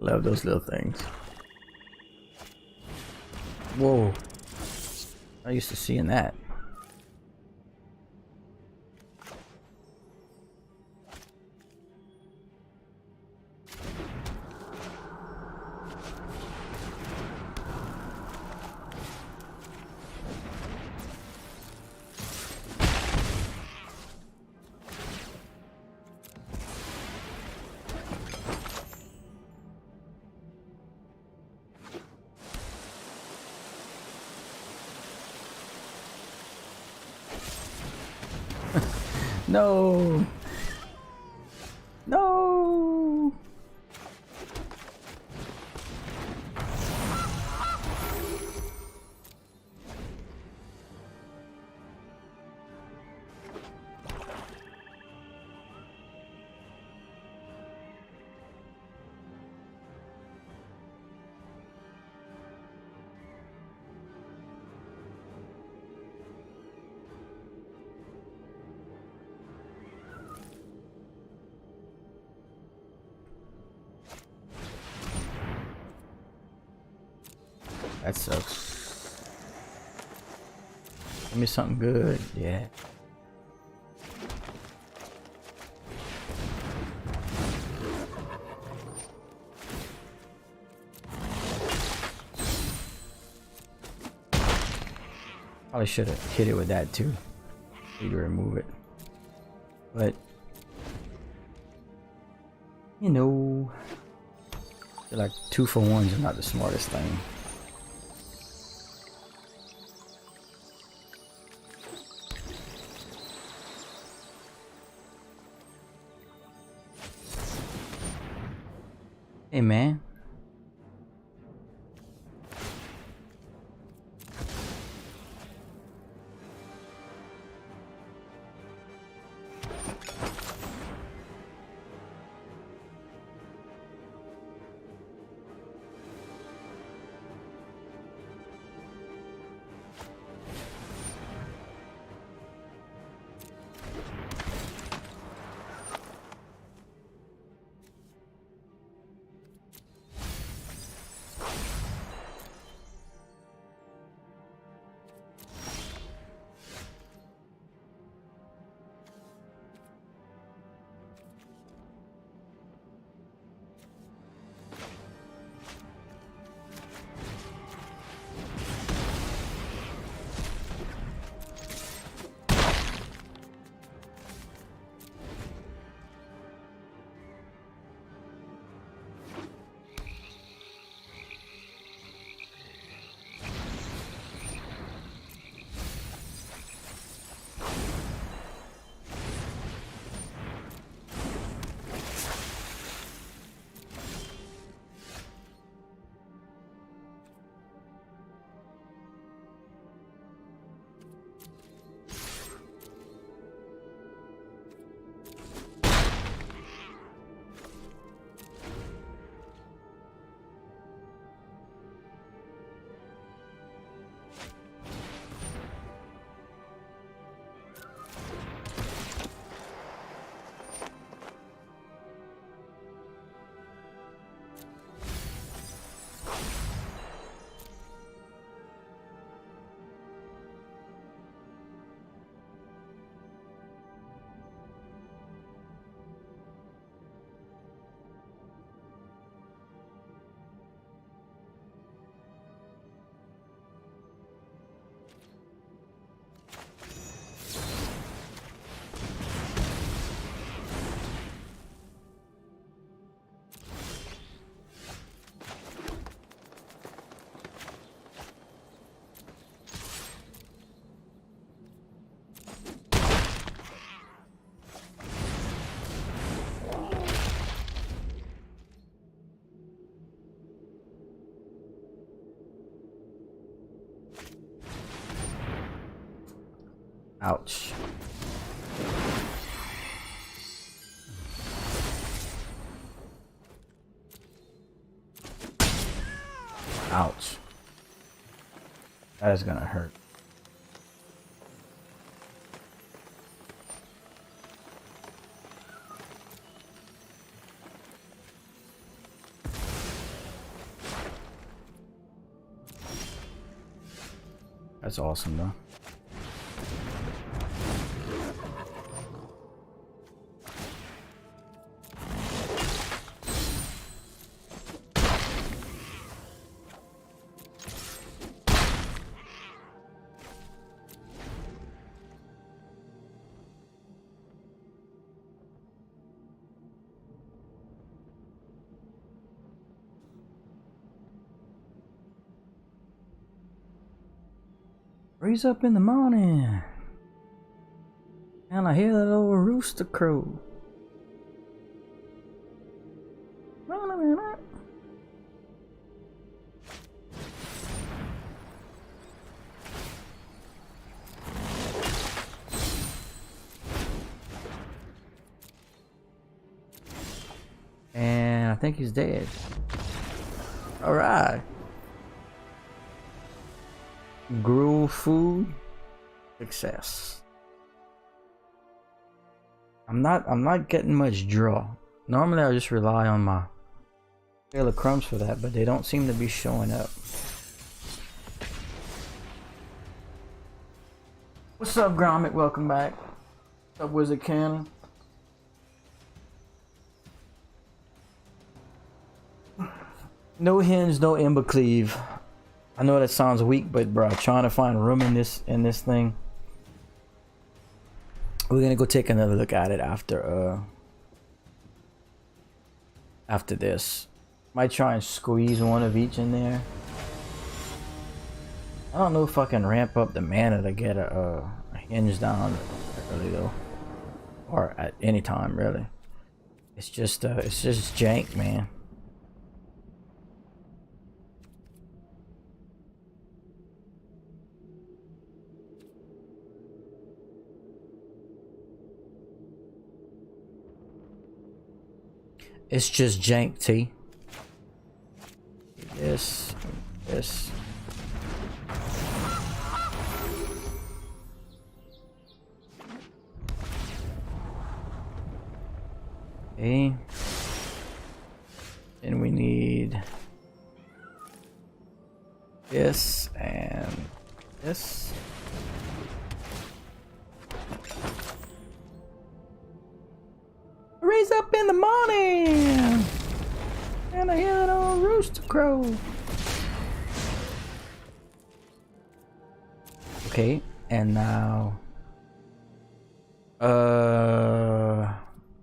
Speaker 1: Love those little things. Whoa. I used to seeing that. No. No. That sucks. Give me something good, yeah. Probably should have hit it with that too. Need to remove it. But you know, I feel like 2-for-1s are not the smartest thing. Hey man. Ouch. Ouch. That is gonna hurt. That's awesome though. Raise up in the morning, and I hear that little rooster crow. And I think he's dead. All right. Gruul food success. I'm not getting much draw. Normally I just rely on my trail of crumbs for that, but they don't seem to be showing up. What's up, Gromit? Welcome back. What's up, Wizard Cannon? No hinge, no ember cleave. I know that sounds weak, but bro, trying to find room in this thing. We're gonna go take another look at it after this. Might try and squeeze one of each in there. I don't know if I can ramp up the mana to get a hinge down early though, or at any time really. It's just jank, man. It's just jank, T. This. Okay. And we need this and this. Raise up in the morning, and I hear that old rooster crow. Okay, and now, I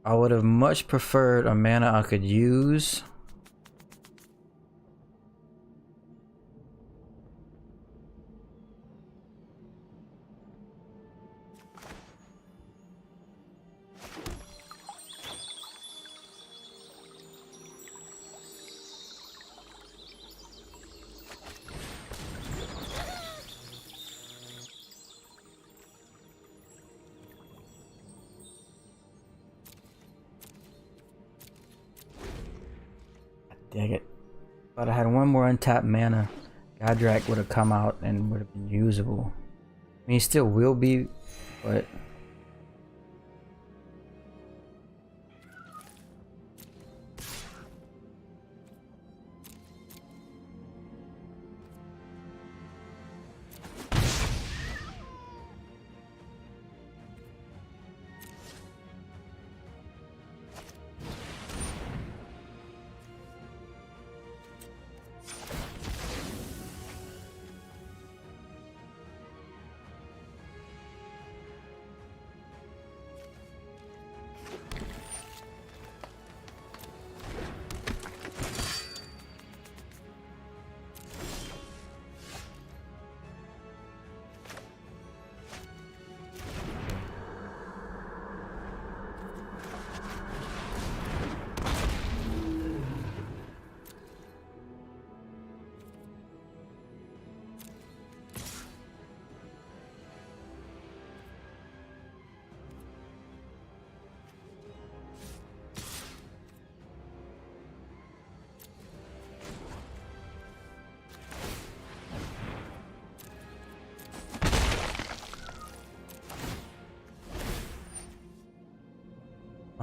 Speaker 1: would have much preferred a mana I could use. Dang it. But I had one more untapped mana. Godrak would have come out and would have been usable. I mean, he still will be, but...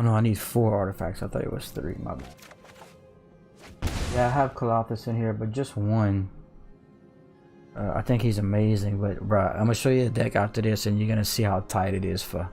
Speaker 1: Oh no, I need 4 artifacts. I thought it was 3. My bad. Yeah, I have Colossus in here, but just 1. I think he's amazing, but bruh, I'm gonna show you a deck after this, and you're gonna see how tight it is for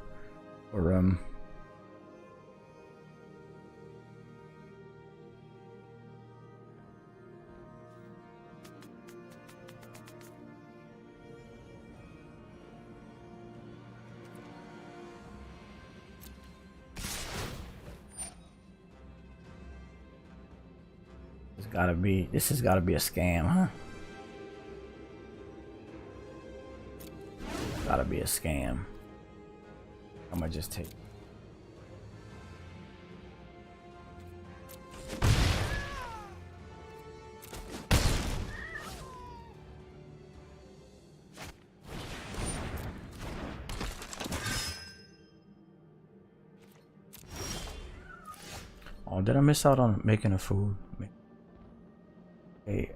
Speaker 1: this has gotta be a scam, huh? Gotta be a scam. I'm gonna just take. Oh, did I miss out on making a food? Okay,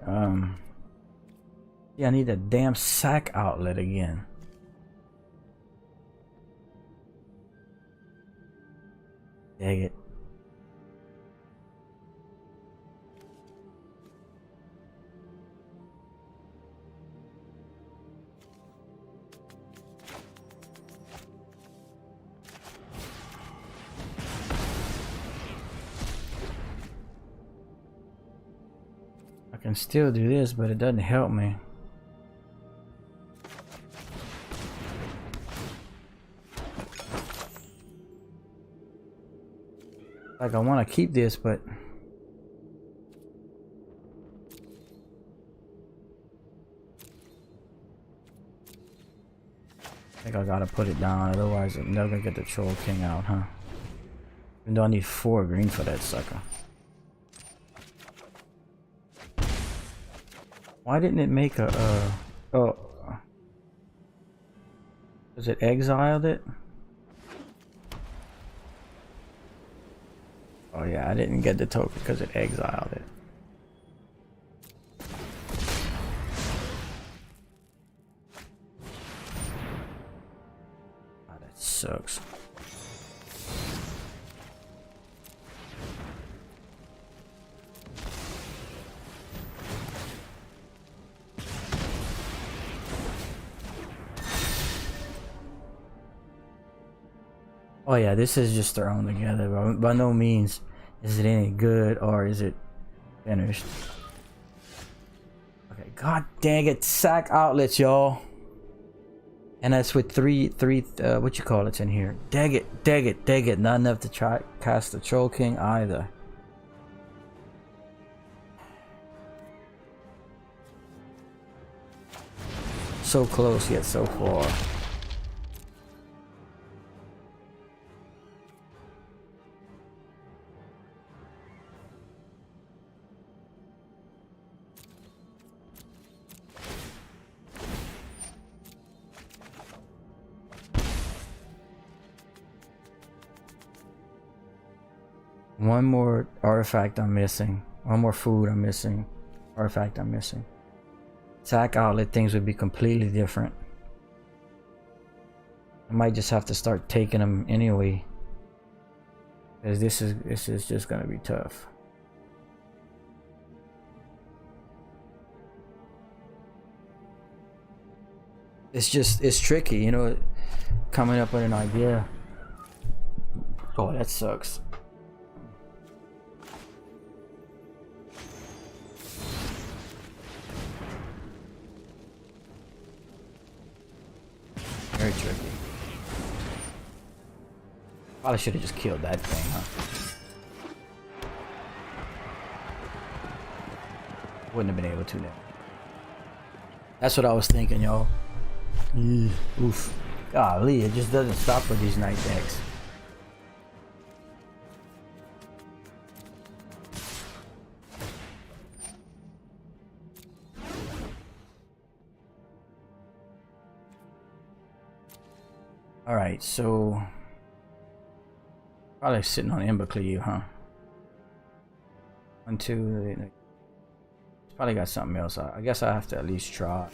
Speaker 1: yeah, I need a damn sack outlet again. Dang it. I can still do this, but it doesn't help me. Like, I want to keep this, but I think I gotta put it down, otherwise I'm never gonna get the Troll King out, huh? Even though I need 4 green for that sucker. Why didn't it make a oh, was it exiled it? Oh yeah, I didn't get the token because it exiled it. Oh, that sucks. Oh yeah, this is just thrown together. By no means is it any good or is it finished. Okay, god dang it, sack outlets, y'all. And that's with three what you call it's in here. Dang it. Not enough to try cast the Troll King either. So close yet so far. One more artifact I'm missing. One more food I'm missing. Artifact I'm missing. Sack outlet things would be completely different. I might just have to start taking them anyway, because this is just gonna be tough. It's tricky, you know, coming up with an idea. Oh, that sucks. Very tricky. Probably should have just killed that thing, huh? Wouldn't have been able to now. That's what I was thinking, y'all. Oof. Golly, it just doesn't stop for these night decks. Alright, so probably sitting on Ember Cleave, huh? 1, 2, it's probably got something else. I guess I have to at least try.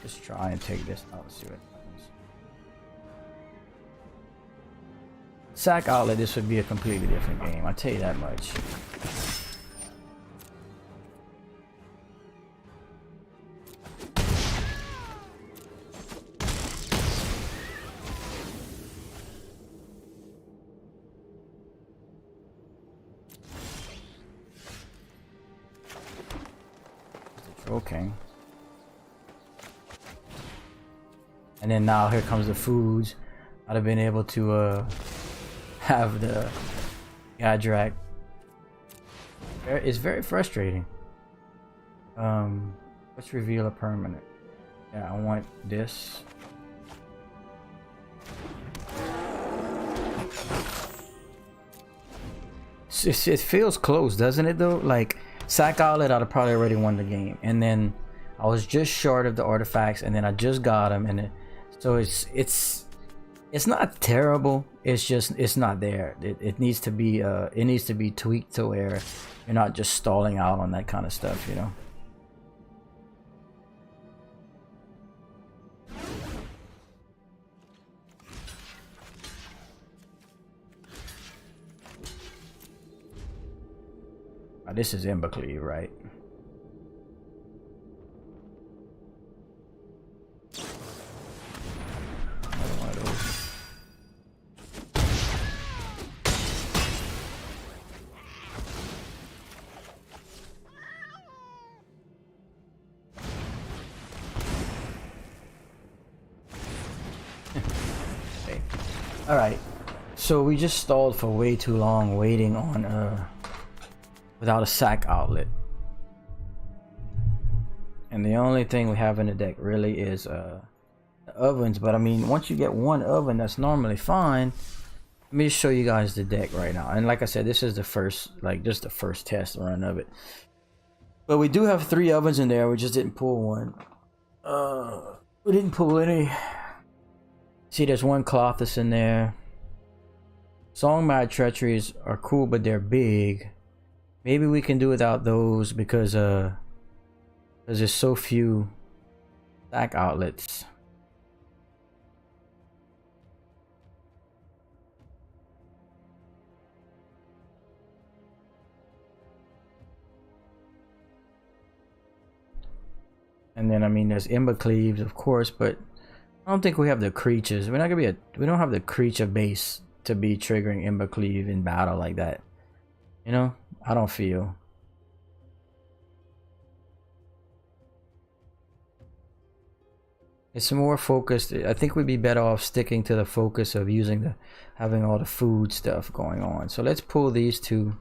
Speaker 1: Just try and take this out. Let's see what happens. Sack Outlet, this would be a completely different game. I tell you that much. Okay. And then now here comes the foods. I'd have been able to have the Gadrak. It's very frustrating. Let's reveal a permanent. Yeah, I want this. It feels close, doesn't it though? Like Sack Outlet, I'd have probably already won the game, and then I was just short of the artifacts, and then I just got them, and so it's not terrible. It's just it's not there. It needs to be tweaked to where you're not just stalling out on that kind of stuff, you know. This is Embercleave, right? Another one of those. Okay. All right. So we just stalled for way too long waiting on without a Sack Outlet, and the only thing we have in the deck really is the ovens. But I mean, once you get one oven, that's normally fine. Let me just show you guys the deck right now, and like I said, this is the first, like just the first test run of it, but we do have 3 ovens in there. We just didn't pull one. We didn't pull any. See, there's one cloth that's in there. Song Mad Treacheries are cool, but they're big. Maybe we can do without those because there's so few Sack Outlets. And then I mean there's Embercleaves, of course, but I don't think we have the creatures. We're not gonna be we don't have the creature base to be triggering Embercleave in battle like that. You know? I don't feel. It's more focused. I think we'd be better off sticking to the focus of using having all the food stuff going on. So let's pull these 2.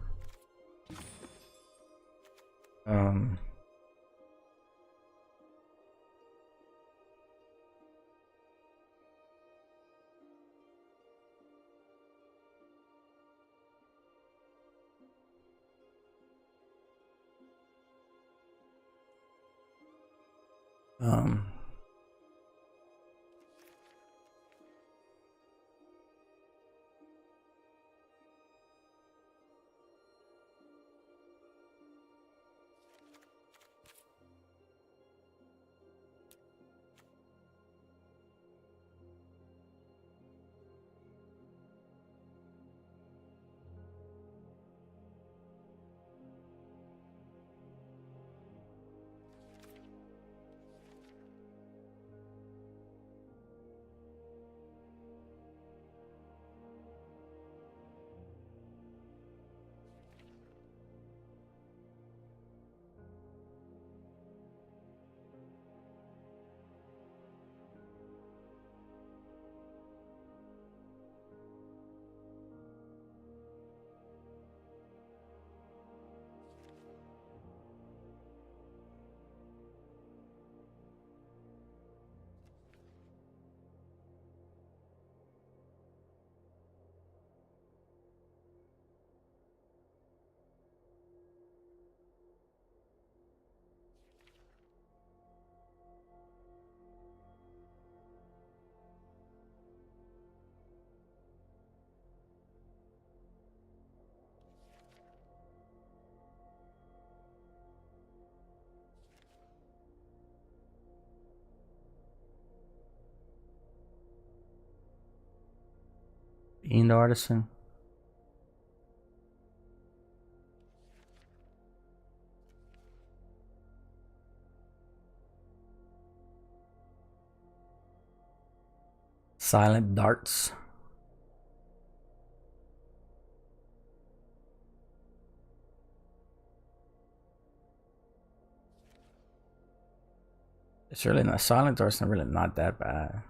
Speaker 1: Fiend Artisan. Silent Darts. It's really not, Silent Darts are really not that bad.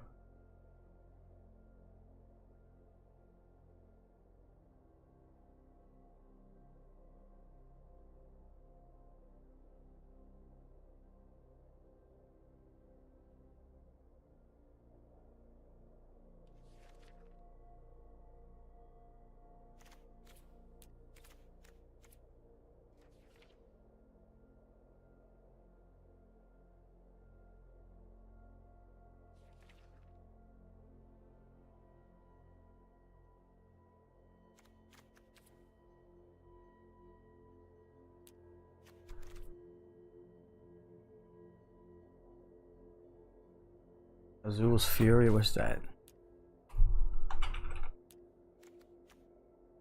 Speaker 1: Azul's Fury, what's that?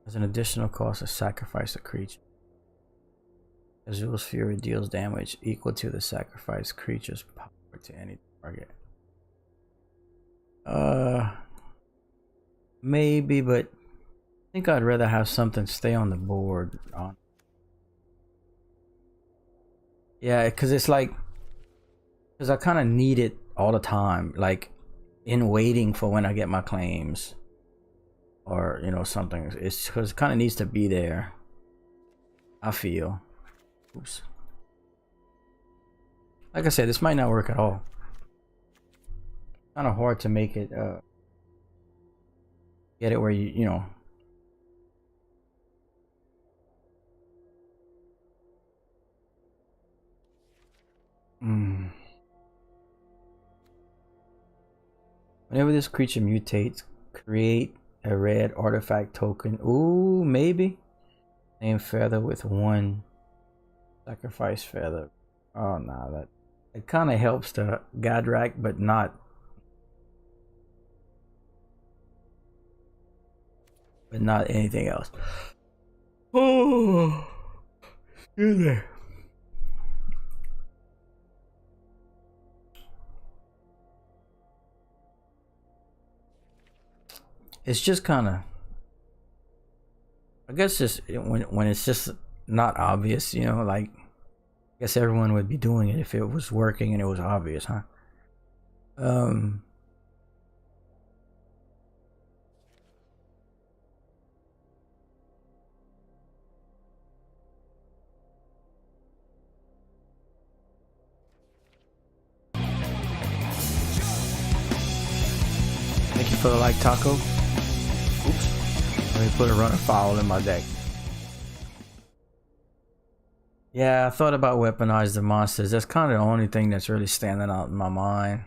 Speaker 1: As an additional cost to sacrifice a creature. Azul's Fury deals damage equal to the sacrificed creature's power to any target. Maybe, but I think I'd rather have something stay on the board. Yeah, because it's like, because I kind of need it all the time, like in waiting for when I get my claims, or you know, something. It's because it kind of needs to be there, I feel. Oops. Like I said, this might not work at all. Kind of hard to make it get it where you know. Whenever this creature mutates, create a red artifact token. Ooh, maybe. Name feather with 1 sacrifice feather. Oh no, that it kind of helps the Godrak, but not. But not anything else. Oh, excuse me. It's just kind of, I guess, just when it's just not obvious, you know, like, I guess everyone would be doing it if it was working and it was obvious, huh? Thank you for the like, Taco. Oops. Let me put a runner foul in my deck. Yeah, I thought about weaponize the monsters. That's kind of the only thing that's really standing out in my mind.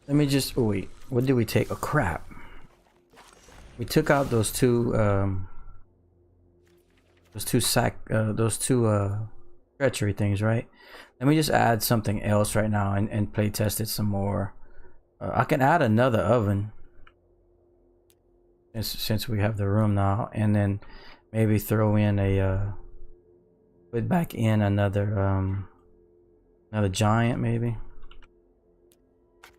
Speaker 1: Let me just, oh wait, what did we take? Oh crap. We took out those two treachery things, right? Let me just add something else right now and play test it some more. I can add another oven since we have the room now, and then maybe throw in a put back in another giant maybe.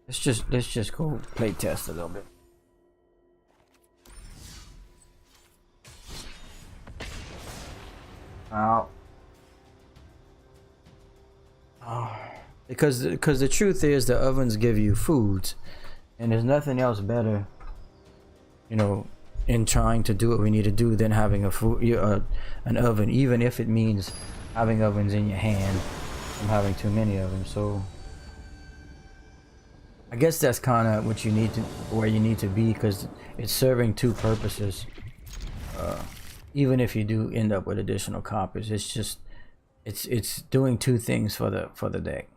Speaker 1: Let's just go play test a little bit. Oh, because the truth is the ovens give you foods, and there's nothing else better, you know, in trying to do what we need to do than having an oven, even if it means having ovens in your hand from having too many of them. So I guess that's kind of what you need to, where you need to be, because it's serving two purposes. Even if you do end up with additional copies, it's just it's doing two things for the deck.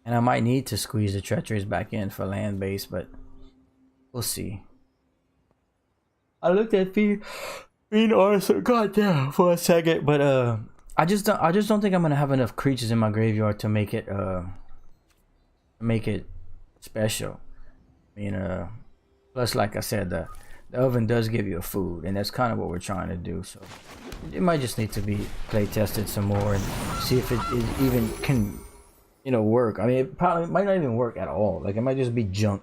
Speaker 1: And I might need to squeeze the treacheries back in for land base, but we'll see. I looked at Fiend Arthur, goddamn, for a second, but I just don't think I'm gonna have enough creatures in my graveyard to make it special. I mean, plus, like I said, the oven does give you a food, and that's kind of what we're trying to do. So it might just need to be play tested some more and see if it even can, you know, work. I mean, it probably might not even work at all. Like, it might just be junk,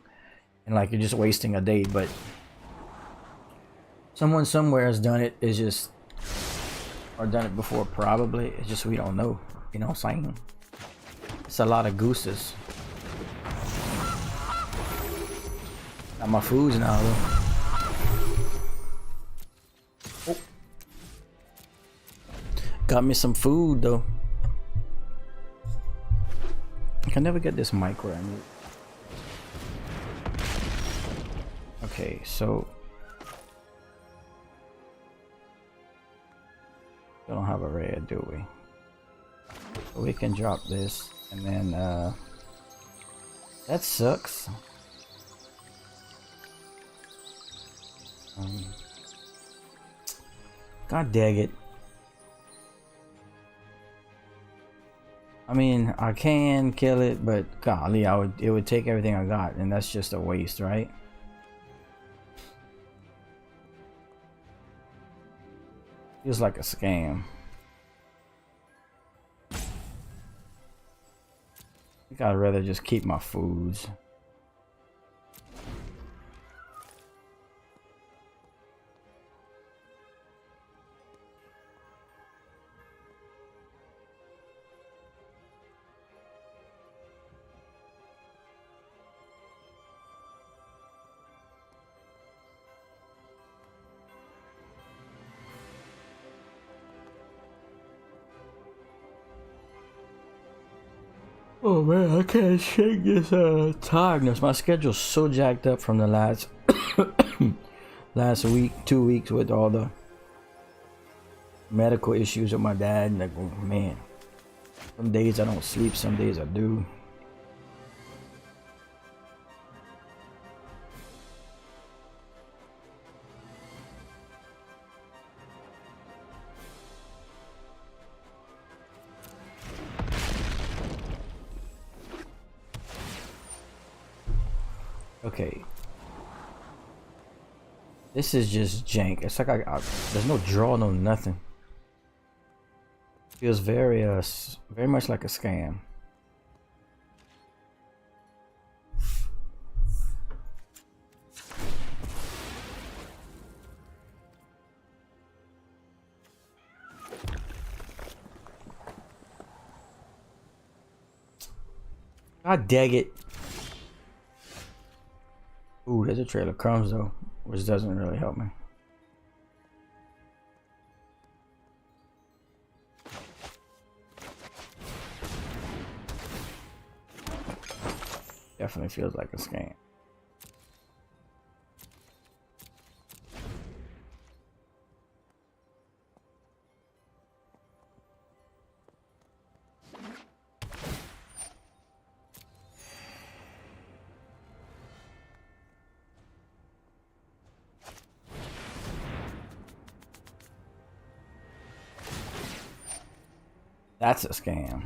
Speaker 1: and like you're just wasting a day. But someone somewhere has done it. It's just, or done it before probably. It's just we don't know. You know what I'm saying? It's a lot of gooses. Got my foods now though. Oh. Got me some food though. I can never get this mic where I need. Okay, so we don't have a red, do we? So we can drop this, and then that sucks. God dang it. I mean, I can kill it, but golly, it would take everything I got, and that's just a waste, right? Feels like a scam. I think I'd rather just keep my foods. Oh man, I can't shake this tiredness. My schedule's so jacked up from the last last week, 2 weeks with all the medical issues with my dad. Like, oh, man, some days I don't sleep, some days I do. Okay, this is just jank. It's like there's no draw, no nothing. Feels very very much like a scam. God dang it. Ooh, there's a trail of crumbs though, which doesn't really help me. Definitely feels like a scam. That's a scam.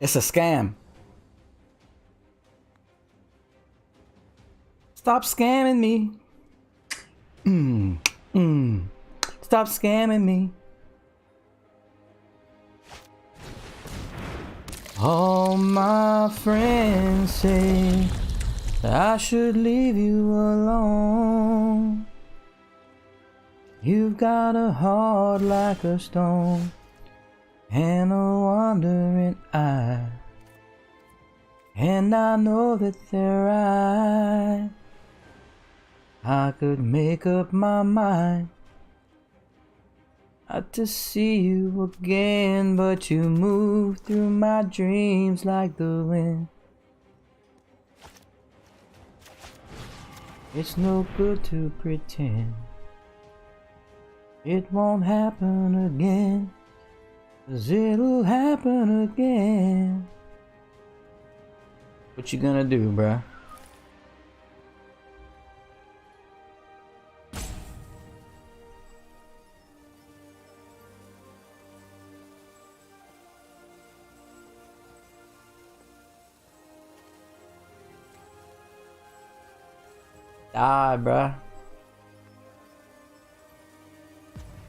Speaker 1: It's a scam. Stop scamming me. Stop scamming me. All my friends say I should leave you alone. You've got a heart like a stone and a wandering eye, and I know that they're right. I could make up my mind not to see you again, but you move through my dreams like the wind. It's no good to pretend it won't happen again, 'cause it'll happen again. What you gonna do, bruh? Die, bruh.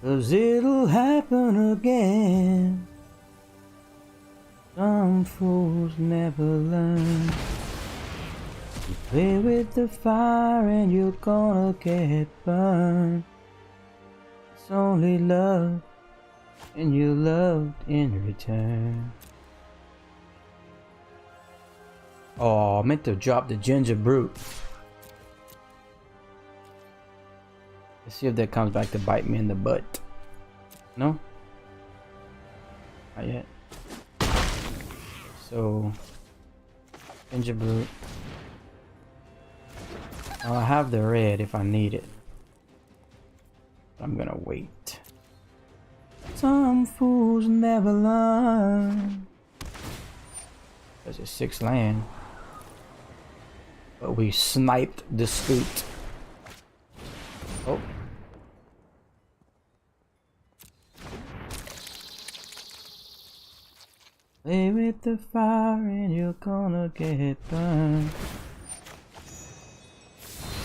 Speaker 1: 'Cause it'll happen again. Some fools never learn. You play with the fire and you're gonna get burned. It's only love and you loved in return. Oh, I meant to drop the ginger brute. Let's see if that comes back to bite me in the butt. No? Not yet. So, ginger brute. Now I have the red if I need it. I'm gonna wait. Some fools never learn. There's a 6 land. But we sniped the scoot. Oh. Play with the fire and you're gonna get burned.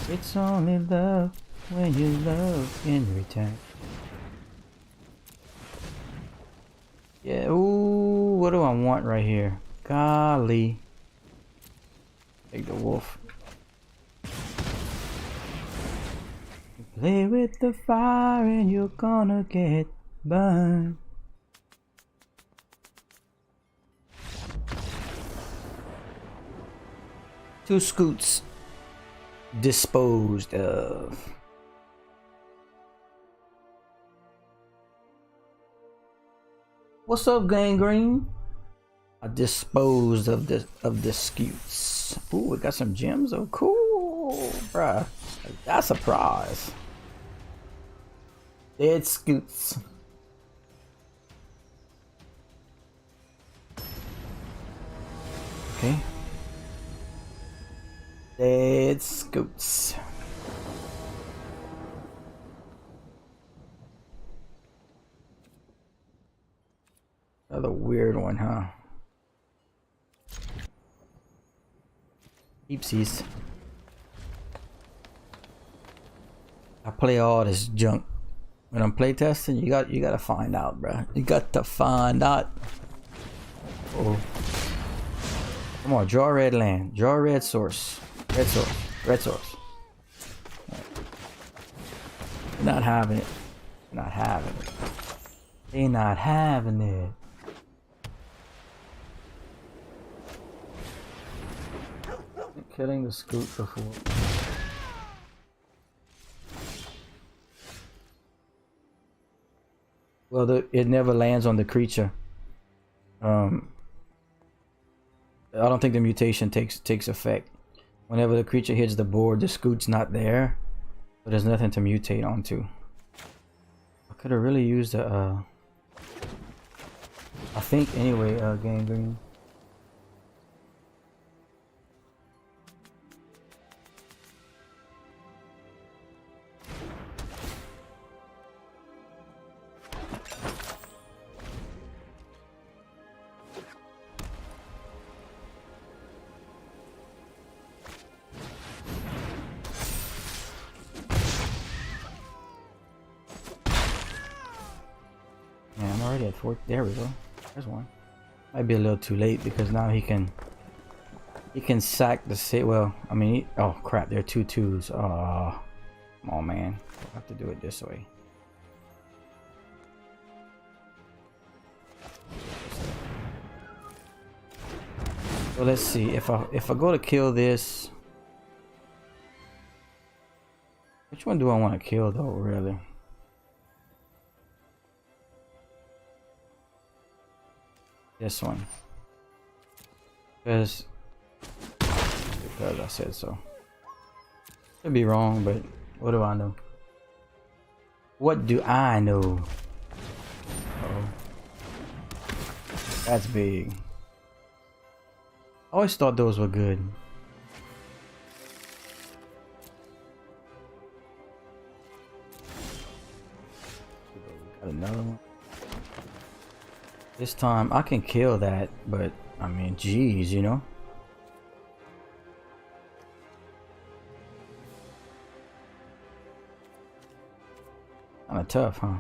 Speaker 1: It's only love when you love in return. Yeah, ooh, what do I want right here? Golly. Take the wolf. Play with the fire and you're gonna get burned. Two scoots disposed of. What's up, gangrene? I disposed of the scoots. Ooh, we got some gems. Oh, cool, bruh. That's a prize. Dead scoots. Okay. Dead scoots. Another weird one, huh? Oopsies. I play all this junk. When I'm playtesting, you gotta find out, bruh. You got to find out. Oh. Come on, draw red land. Draw red source. Red source. Red source. Right. Not having it. Not having it. They not having it. Killing the scoot before. Well, it never lands on the creature. I don't think the mutation takes effect. Whenever the creature hits the board, the scoot's not there, so there's nothing to mutate onto. I could have really used a. I think anyway, gangrene. already at 4. There we go. There's one. Might be a little too late because now he can sack the sit. Well, I mean, oh crap, there are 2 2s. Oh, come on, man. I have to do it this way. So let's see if I go to kill this. Which one do I want to kill though, really? This one. Because I said so. Could be wrong, but what do I know? What do I know? Oh, that's big. I always thought those were good. Got another one. This time I can kill that, but I mean, geez, you know. Kinda tough, huh?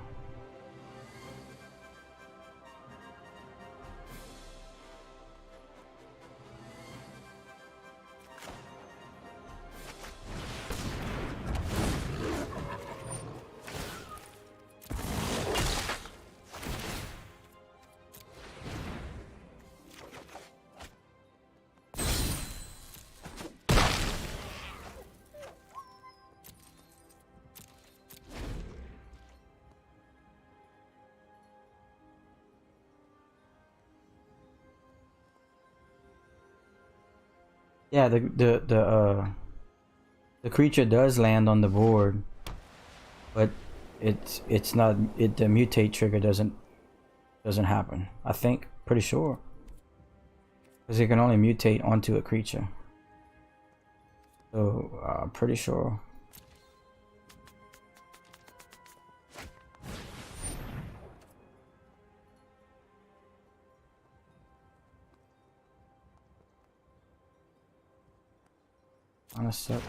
Speaker 1: Yeah, the creature does land on the board, but it's not the mutate trigger doesn't happen. I think, pretty sure, because it can only mutate onto a creature. So pretty sure. Kinda sucks.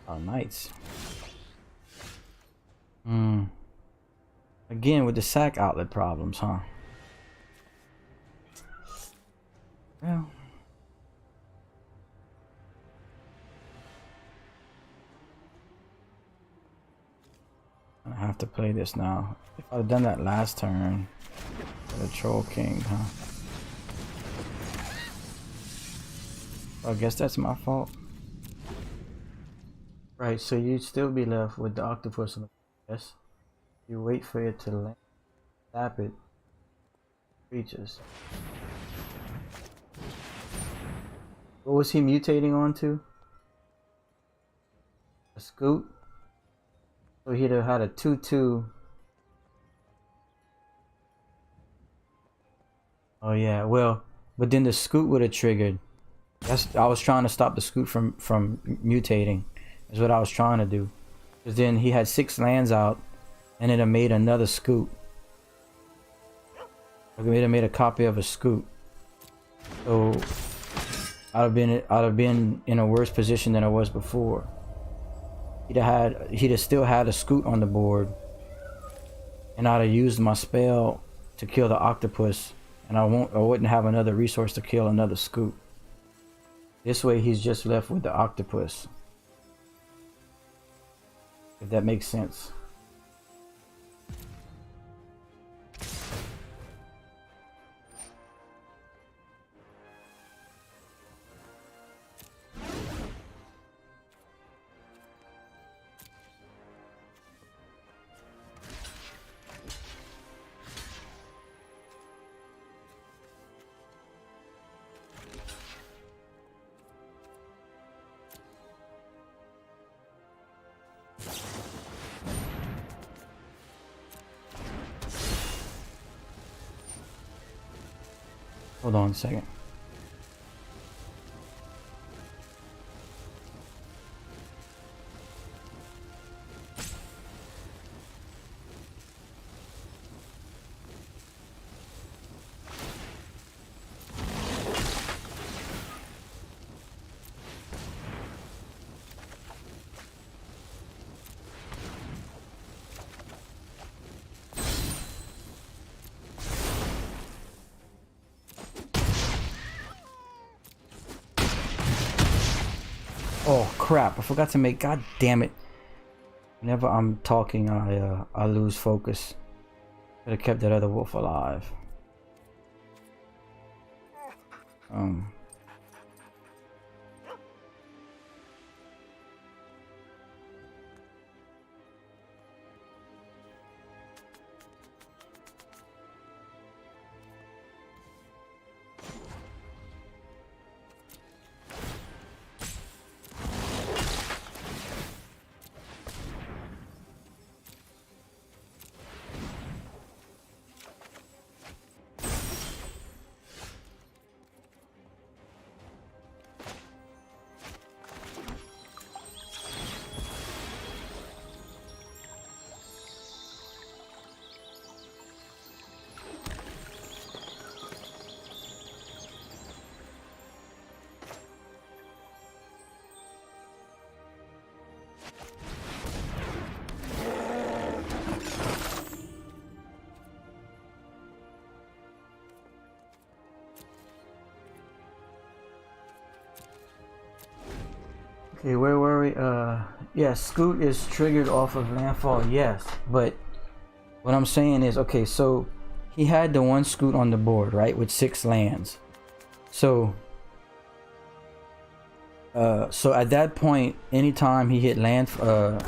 Speaker 1: Oh, knights. Again with the sack outlet problems, huh? Well. I have to play this now. If I'd done that last turn, the Troll King, huh? I guess that's my fault. Right, so you'd still be left with the octopus. Yes. You wait for it to land, tap it, reaches. What was he mutating onto? A scoot? So he'd have had a 2/2. Oh yeah, well, but then the scoot would have triggered. I was trying to stop the scoot from mutating. Is what I was trying to do. Because then he had 6 lands out, and it had made another scoot. It had made a copy of a scoot. So I'd have been in a worse position than I was before. He'd have still had a scoot on the board, and I'd have used my spell to kill the octopus, and I wouldn't have another resource to kill another scoot. This way he's just left with the octopus. If that makes sense. Hold on a second. Oh crap! I forgot to make. God damn it! Whenever I'm talking, I lose focus. Could have kept that other wolf alive. Okay, where were we? Yeah, Scoot is triggered off of landfall, yes. But what I'm saying is, okay, so he had the one Scoot on the board, right, with 6 lands. So at that point, anytime he hit landfall,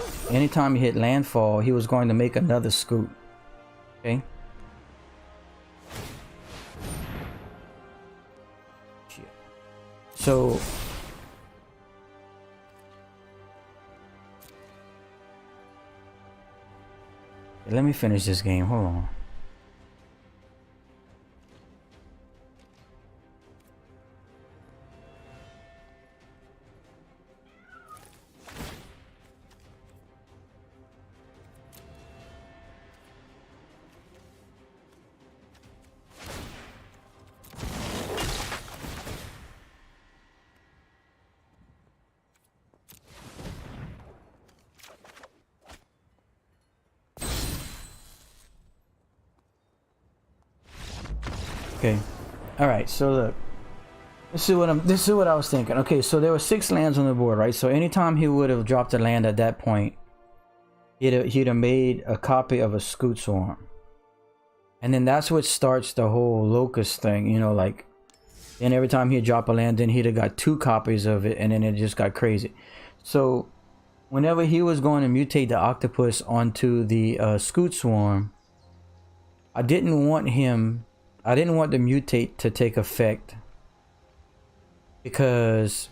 Speaker 1: he was going to make another Scoot. Okay. Shit. So let me finish this game. Hold on. Okay. All right. So look, this is what I was thinking. Okay. So there were 6 lands on the board, right? So anytime he would have dropped a land at that point, he'd have made a copy of a Scoot Swarm, and then that's what starts the whole locust thing. You know, like, and every time he'd drop a land, then he'd have got 2 copies of it, and then it just got crazy. So whenever he was going to mutate the octopus onto the Scoot Swarm, I didn't want the mutate to take effect because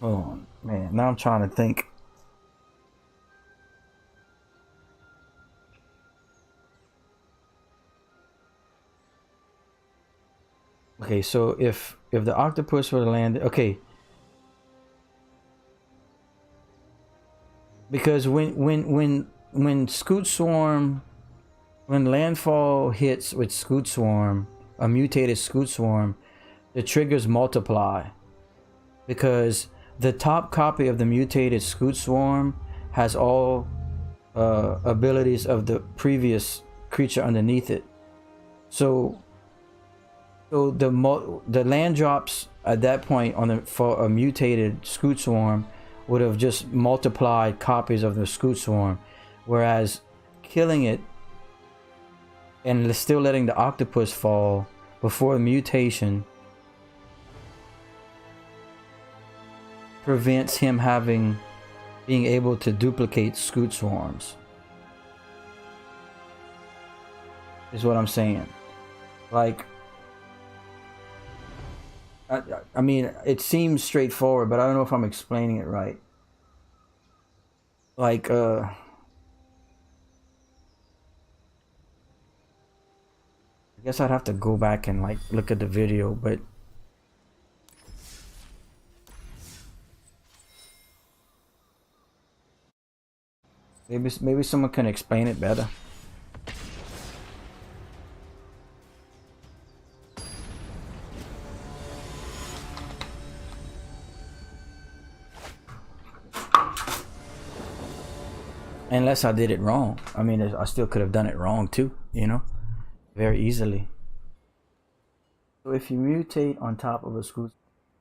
Speaker 1: hold on, man, now I'm trying to think. Okay, so if the octopus were to land, okay, because when Scoot Swarm, when landfall hits with Scoot Swarm, a mutated Scoot Swarm, the triggers multiply, because the top copy of the mutated Scoot Swarm has all abilities of the previous creature underneath it. So the land drops at that point for a mutated Scoot Swarm would have just multiplied copies of the Scoot Swarm, whereas killing it and still letting the octopus fall before the mutation prevents him being able to duplicate Scoot Swarms, is what I'm saying. Like, I mean, it seems straightforward, but I don't know if I'm explaining it right. Like, I guess I'd have to go back and like look at the video, but maybe someone can explain it better. Unless I did it wrong. I mean, I still could have done it wrong too, you know, very easily. So if you mutate on top of a Scute,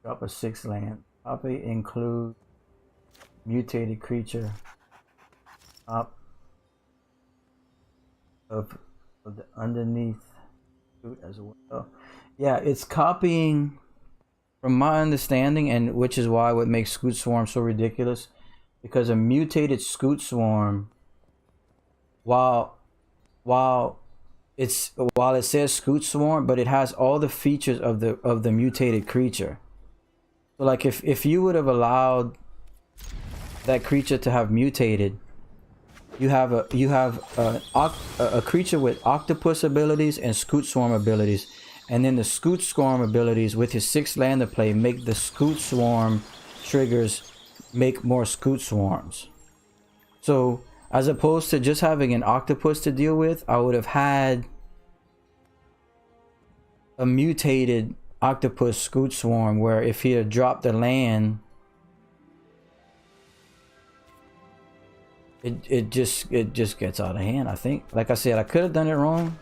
Speaker 1: drop a 6 land. Copy include mutated creature top of the underneath Scute as well. Yeah, it's copying, from my understanding, and which is why what makes Scute Swarm so ridiculous, because a mutated Scute Swarm, while it says Scute Swarm, but it has all the features of the mutated creature. So like if you would have allowed that creature to have mutated, you have a creature with octopus abilities and Scute Swarm abilities, and then the Scute Swarm abilities with his 6 land to play make the Scute Swarm triggers make more Scute Swarms. So as opposed to just having an octopus to deal with, I would have had a mutated octopus Scute Swarm where if he had dropped the land, it just gets out of hand. I think, like I said, I could have done it wrong,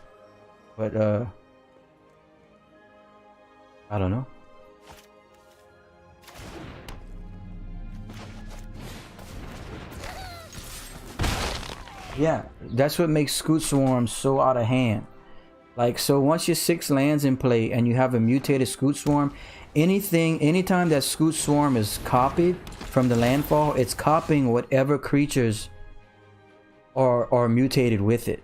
Speaker 1: but I don't know. Yeah, that's what makes Scute Swarm so out of hand. Like, so once your 6 lands in play and you have a mutated Scute Swarm, anytime that Scute Swarm is copied from the landfall, it's copying whatever creatures are mutated with it.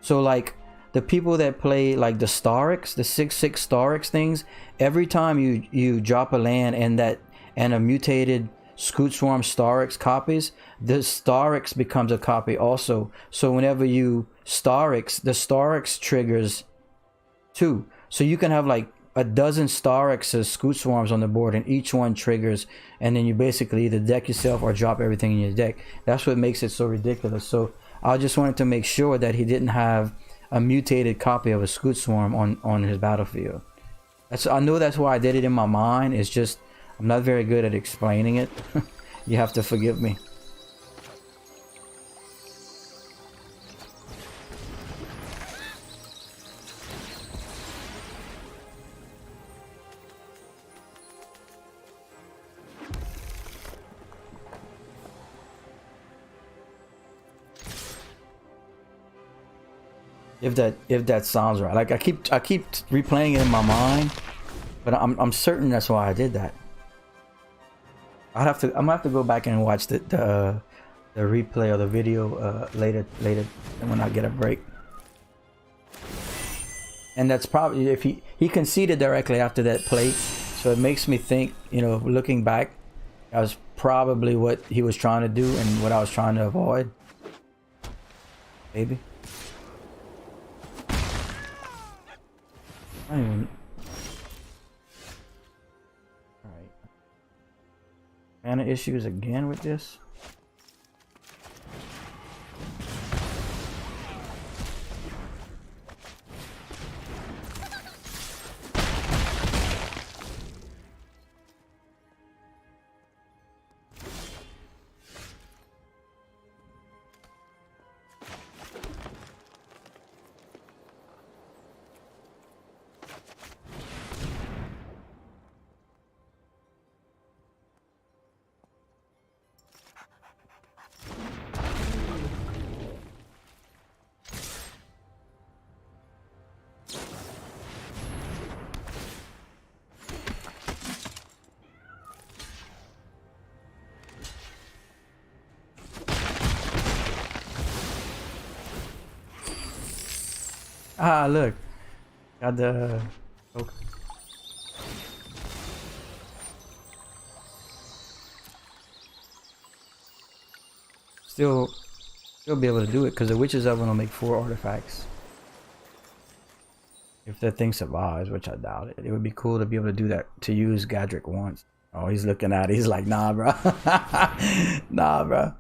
Speaker 1: So like the people that play like the Starix, the 6/6 Starix things, every time you drop a land and a mutated Scute Swarm Starix copies, the Starix becomes a copy also. So whenever you Starix, the Starix triggers too. So you can have like a dozen Starix's Scute Swarms on the board, and each one triggers, and then you basically either deck yourself or drop everything in your deck. That's what makes it so ridiculous. So I just wanted to make sure that he didn't have a mutated copy of a Scute Swarm on his battlefield. I know that's why I did it in my mind. It's just I'm not very good at explaining it. You have to forgive me. If that sounds right. Like I keep replaying it in my mind, but I'm certain that's why I did that. I'm gonna have to go back and watch the replay of the video later when I get a break. And that's probably, if he conceded directly after that play, so it makes me think, you know, looking back, that was probably what he was trying to do and what I was trying to avoid. Maybe. I don't even... Alright. Mana issues again with this? Ah, look. Got the... Okay. Still be able to do it because the Witch's Oven will make 4 artifacts. If that thing survives, which I doubt it. It would be cool to be able to do that, to use Gadrick once. Oh, he's looking at it. He's like, nah, bro. Nah, bro.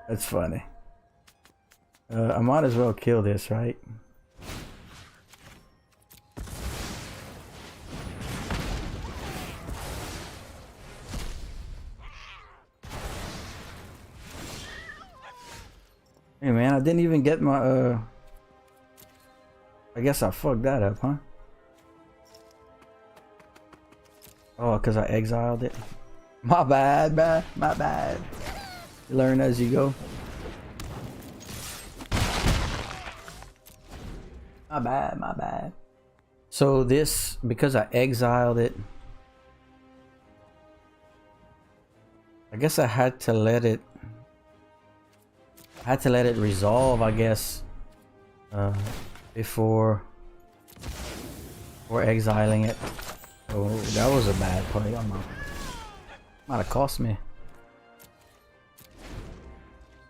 Speaker 1: That's funny. I might as well kill this, right? Hey man, I didn't even get my I guess I fucked that up, huh? Oh, cause I exiled it. My bad, man. My bad. You learn as you go. My bad, my bad. So this, because I exiled it, I guess I had to let it resolve, I guess, before exiling it. Oh, that was a bad play. Might have cost me.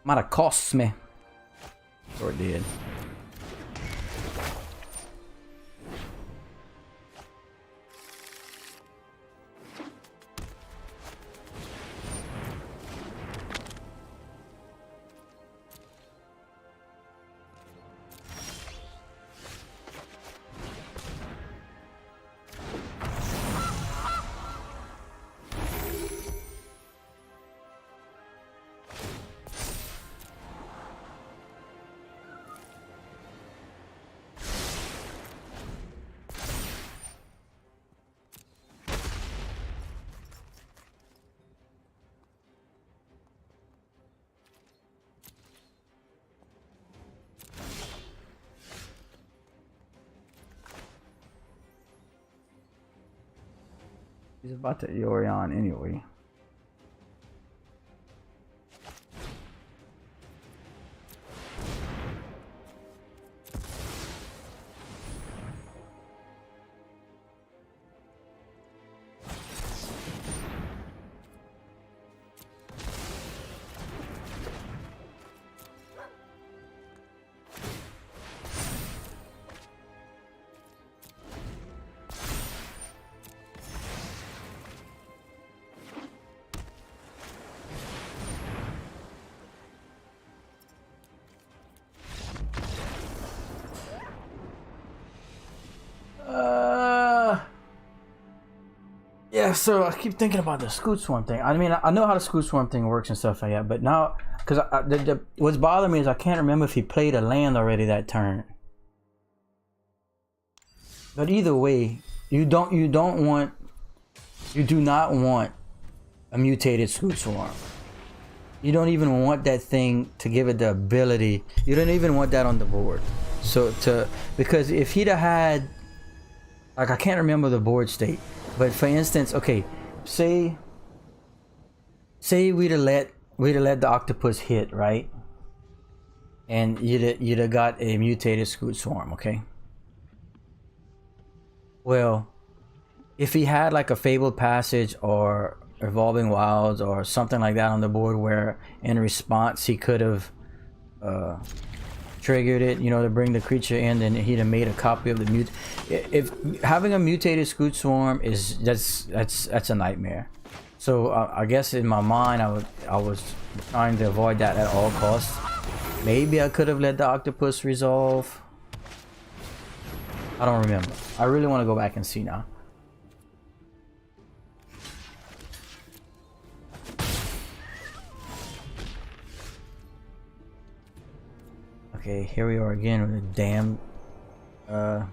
Speaker 1: Might have cost me. Or it did. He's about to Yorion anyway. Yeah, so I keep thinking about the Scoot Swarm thing. I mean, I know how the Scoot Swarm thing works and stuff like that, but now, because what's bothering me is I can't remember if he played a land already that turn. But either way, you do not want a mutated Scoot Swarm. You don't even want that thing to give it the ability. You don't even want that on the board. So because if he'd have had, like, I can't remember the board state. But for instance, okay, say we'd have let the octopus hit, right? And you'd have got a mutated Scoot Swarm, okay? Well, if he had like a Fabled Passage or Evolving Wilds or something like that on the board, where in response he could have triggered it, you know, to bring the creature in, and he'd have made a copy of the mute. If having a mutated Scoot Swarm is that's a nightmare. So I guess in my mind I was trying to avoid that at all costs. Maybe I could have let the octopus resolve. I don't remember. I really want to go back and see now. Okay, here we are again with a damn, what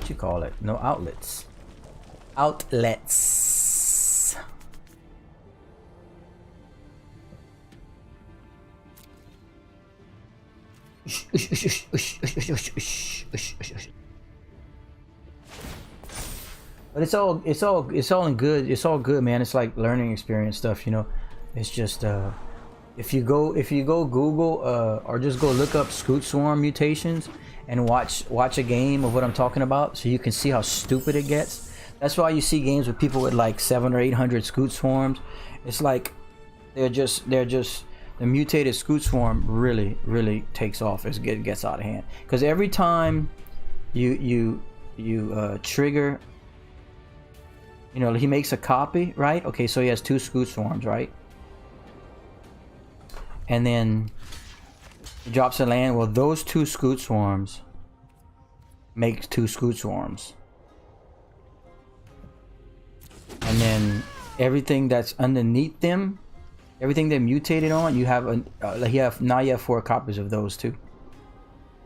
Speaker 1: you call it? No outlets. Outlets. But it's all in good. It's all good, man. It's like learning experience stuff, you know. It's just if you go Google or just go look up Scoot Swarm mutations and watch a game of what I'm talking about, so you can see how stupid it gets. That's why you see games with people with like 700 or 800 Scoot Swarms. It's like they're just the mutated Scoot Swarm really takes off as it gets out of hand. Because every time you trigger, you know, he makes a copy, right? Okay, so he has 2 Scoot Swarms, right? And then he drops a land. Well, those 2 Scoot Swarms make 2 Scoot Swarms. And then everything that's underneath them Everything they mutated on, you have like you have 4 copies of those too.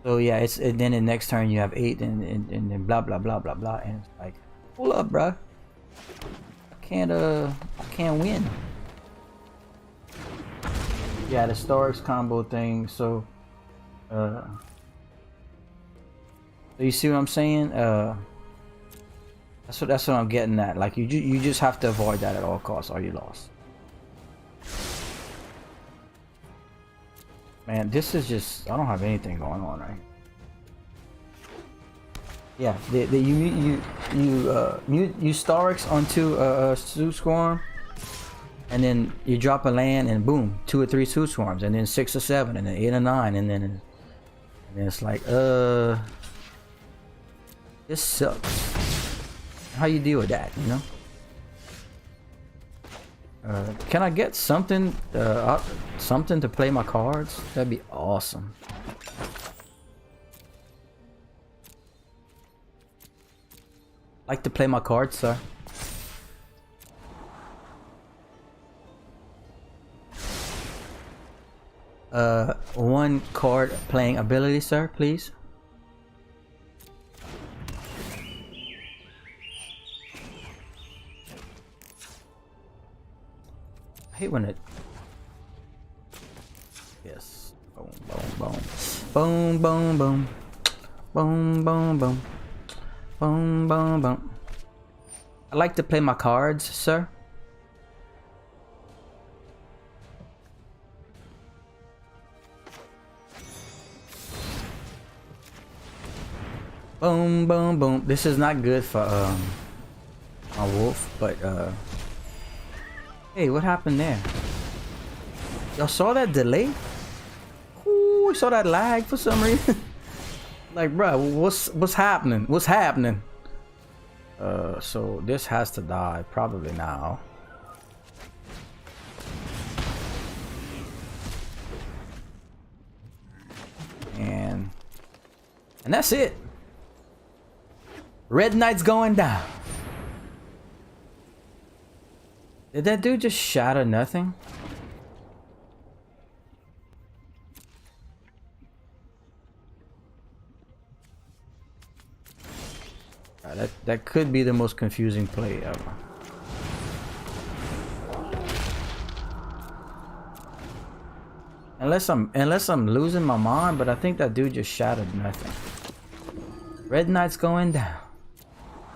Speaker 1: So yeah, it's and then the next turn you have 8, and then blah blah blah blah blah, and it's like, hold up, bruh. I can't win. Yeah, the Starks combo thing. So you see what I'm saying? That's what I'm getting at. Like you just have to avoid that at all costs, or you lost. Man, this is just, I don't have anything going on right. Yeah, you Starks onto a Suit Swarm, and then you drop a land, and boom, 2 or 3 Suit Swarms, and then 6 or 7, and then 8 or 9, and then it's like, this sucks. How you deal with that, you know? Can I get something to play my cards? That'd be awesome. Like to play my cards, sir. One card playing ability, sir, please. I hate when it. Yes. Boom, boom, boom, boom, boom, boom, boom, boom, boom, boom, boom. I like to play my cards, sir. Boom, boom, boom. This is not good for my wolf, but hey, what happened there? Y'all saw that delay? Ooh, we saw that lag for some reason. Like, bro, what's happening? What's happening? So this has to die probably now. And that's it. Red Knight's going down. Did that dude just shatter nothing? That could be the most confusing play ever. Unless I'm losing my mind, but I think that dude just shattered nothing. Red Knight's going down.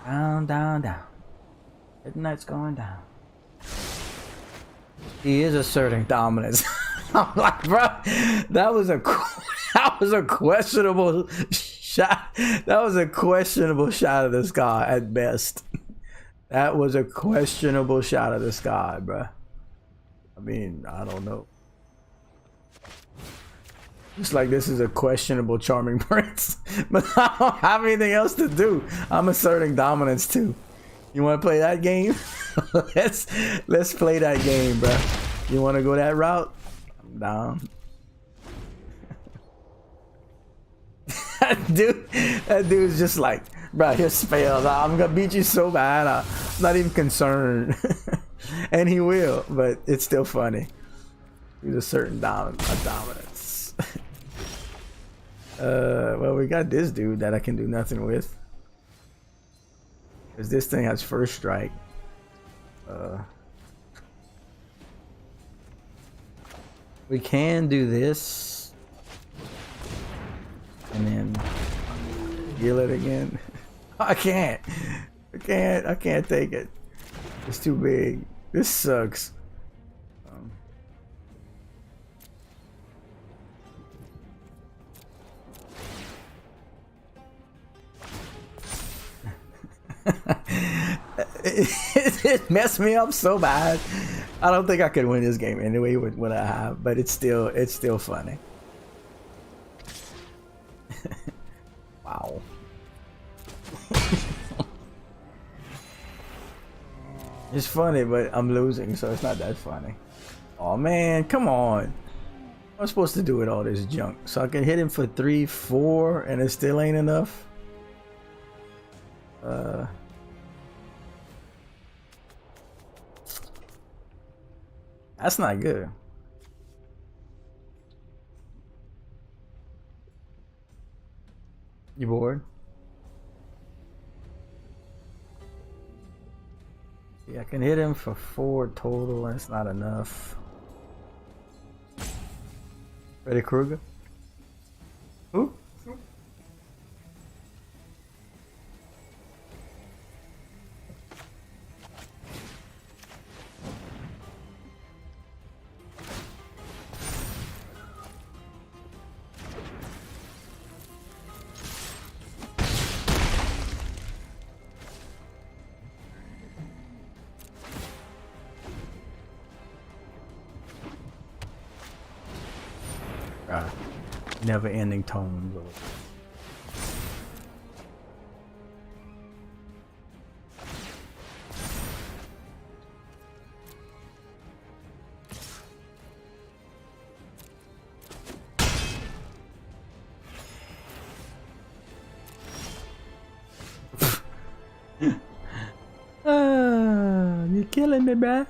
Speaker 1: Down, down, down. Red Knight's going down. He is asserting dominance. I'm like, bro, that was a questionable shot. That was a questionable shot of this guy at best. That was a questionable shot of this guy, bro. I mean, I don't know. It's like this is a questionable Charming Prince, but I don't have anything else to do. I'm asserting dominance too. You want to play that game? let's play that game, bro. You want to go that route? I'm down. that dude's just like, bro, here's spells. I'm gonna beat you so bad. I'm not even concerned. And he will, but it's still funny. He's a certain dominance. Well, we got this dude that I can do nothing with, because this thing has first strike. We can do this and then heal it again. I can't take it. It's too big. This sucks. It messed me up so bad. I don't think I could win this game anyway with what I have, but it's still funny. Wow. It's funny, but I'm losing, so it's not that funny. Oh man, come on. I'm supposed to do with all this junk, so I can hit him for 3, 4, and it still ain't enough. That's not good. You bored? Yeah, I can hit him for 4 total. That's not enough. Freddy Krueger? Who? Never-ending tones. You're killing me, bruh.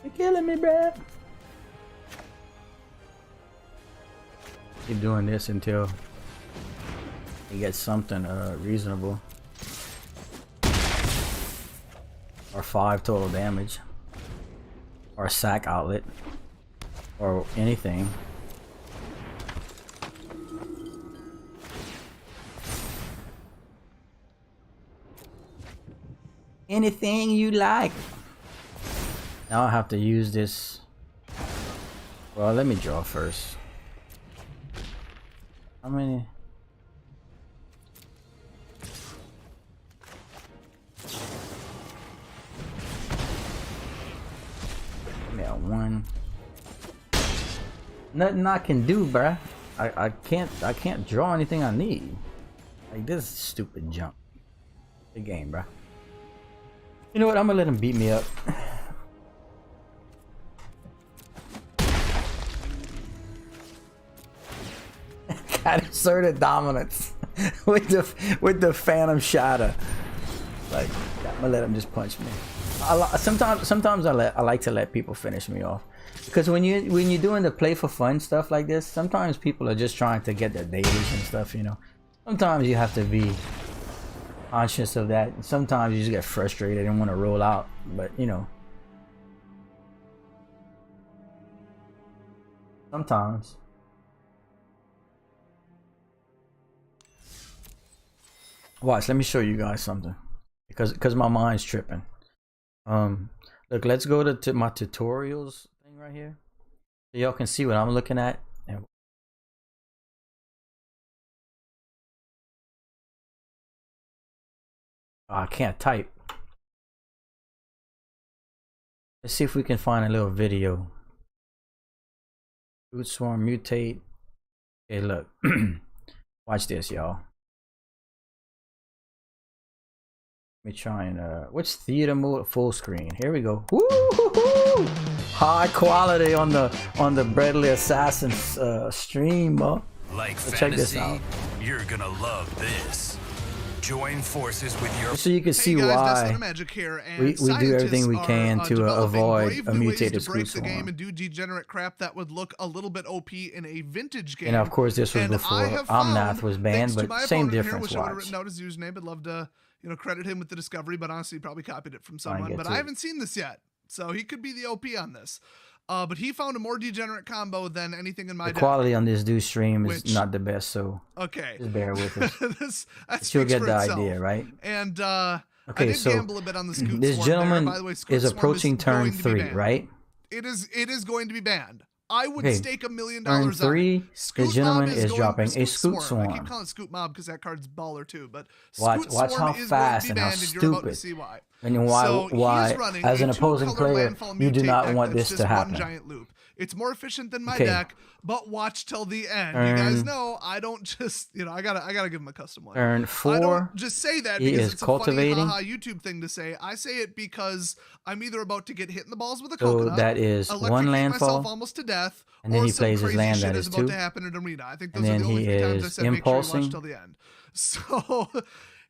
Speaker 1: You're killing me, bruh. Keep doing this until he gets something reasonable. Or 5 total damage. Or a sack outlet. Or anything. Anything you like. Now I have to use this. Well, let me draw first. How many? Yeah, 1. Nothing I can do, bruh. I can't draw anything I need. Like, this is stupid junk. The game, bruh. You know what? I'm gonna let him beat me up. Got asserted dominance with the Phantom Shatter. Like, I'm gonna let him just punch me. Sometimes I like to let people finish me off, because when you're doing the play for fun stuff like this, sometimes people are just trying to get their dailies and stuff. You know, sometimes you have to be conscious of that. Sometimes you just get frustrated and want to roll out, but you know, sometimes. Watch, let me show you guys something, because my mind's tripping. Look, let's go to my tutorials thing right here, so y'all can see what I'm looking at. And I can't type. Let's see if we can find a little video. Root swarm mutate. Okay, look. Watch this, y'all. Let me try and what's theater mode? Full screen. Here we go. Woo-hoo-hoo! High quality on the Bradley Assassin's stream, huh?
Speaker 4: Like
Speaker 1: So
Speaker 4: fantasy,
Speaker 1: check this out.
Speaker 4: you're gonna love this. Join forces with your
Speaker 1: So you can see
Speaker 5: Hey guys,
Speaker 1: why
Speaker 5: Nestle Magic here, and
Speaker 1: we do everything we
Speaker 5: scientists
Speaker 1: can
Speaker 5: are,
Speaker 1: to
Speaker 5: developing
Speaker 1: avoid
Speaker 5: brave
Speaker 1: a
Speaker 5: new ways
Speaker 1: mutated
Speaker 5: to break
Speaker 1: screw
Speaker 5: the game
Speaker 1: swarm.
Speaker 5: and do degenerate crap that would look a little bit OP in a vintage game.
Speaker 1: And of course, this was
Speaker 5: And
Speaker 1: before
Speaker 5: I have found,
Speaker 1: Omnath was banned,
Speaker 5: thanks to
Speaker 1: but
Speaker 5: my
Speaker 1: same
Speaker 5: opponent here,
Speaker 1: difference.
Speaker 5: wish I would have
Speaker 1: Watch.
Speaker 5: written out his username. I'd love to, credit him with the discovery, but honestly, he probably copied it from someone.
Speaker 1: get
Speaker 5: But
Speaker 1: to
Speaker 5: I
Speaker 1: it.
Speaker 5: haven't seen this yet, so he could be the OP on this. But he found a more degenerate combo than anything in my
Speaker 1: The
Speaker 5: deck.
Speaker 1: quality on this dude's stream is
Speaker 5: Which-
Speaker 1: not the best, so
Speaker 5: Okay.
Speaker 1: just bear with us.
Speaker 5: That
Speaker 1: But you'll
Speaker 5: speaks
Speaker 1: get
Speaker 5: for
Speaker 1: the
Speaker 5: itself.
Speaker 1: idea, right?
Speaker 5: And
Speaker 1: Okay,
Speaker 5: I did
Speaker 1: so
Speaker 5: gamble a bit on the Scoot
Speaker 1: this
Speaker 5: Swarm there.
Speaker 1: gentleman
Speaker 5: By the way, Scoot
Speaker 1: is
Speaker 5: Swarm
Speaker 1: approaching turn
Speaker 5: going to be
Speaker 1: 3,
Speaker 5: banned.
Speaker 1: right?
Speaker 5: It is going to be banned. I would
Speaker 1: Okay,
Speaker 5: stake $1 million
Speaker 1: turn
Speaker 5: on it.
Speaker 1: 3,
Speaker 5: Scoot
Speaker 1: this gentleman
Speaker 5: Mob
Speaker 1: is
Speaker 5: going-
Speaker 1: dropping a
Speaker 5: Scoot
Speaker 1: Scoot
Speaker 5: I
Speaker 1: Swarm.
Speaker 5: keep calling it Scoot Mob because that card's baller too. But
Speaker 1: Watch
Speaker 5: Scoot
Speaker 1: how
Speaker 5: Swarm is
Speaker 1: fast
Speaker 5: going to be
Speaker 1: and how
Speaker 5: banned, and you're about to
Speaker 1: stupid.
Speaker 5: see why.
Speaker 1: And why,
Speaker 5: So he
Speaker 1: why
Speaker 5: is running
Speaker 1: as
Speaker 5: a
Speaker 1: an opposing
Speaker 5: 2-color
Speaker 1: player,
Speaker 5: landfall
Speaker 1: you do
Speaker 5: mutate
Speaker 1: not
Speaker 5: deck
Speaker 1: want
Speaker 5: that's
Speaker 1: this
Speaker 5: just
Speaker 1: to happen.
Speaker 5: One giant loop. It's more efficient than my
Speaker 1: Okay.
Speaker 5: deck, but watch till the end. You guys
Speaker 1: Turn-
Speaker 5: know I don't just I gotta give him a custom one.
Speaker 1: Turn
Speaker 5: I
Speaker 1: 4,
Speaker 5: don't just say that
Speaker 1: he
Speaker 5: because
Speaker 1: is
Speaker 5: it's a
Speaker 1: cultivating.
Speaker 5: funny haha YouTube thing to say. I say it because I'm either about to get hit in the balls with a
Speaker 1: So
Speaker 5: coconut,
Speaker 1: that is 1
Speaker 5: electrocute myself
Speaker 1: landfall,
Speaker 5: almost to death,
Speaker 1: and then
Speaker 5: or
Speaker 1: he
Speaker 5: some
Speaker 1: plays his
Speaker 5: crazy
Speaker 1: land
Speaker 5: shit
Speaker 1: that
Speaker 5: is
Speaker 1: is
Speaker 5: about
Speaker 1: 2.
Speaker 5: to happen in arena. I think
Speaker 1: And
Speaker 5: those are
Speaker 1: then
Speaker 5: the only
Speaker 1: he
Speaker 5: 3 times I
Speaker 1: is
Speaker 5: said make sure you watch
Speaker 1: impulsing.
Speaker 5: till the end. So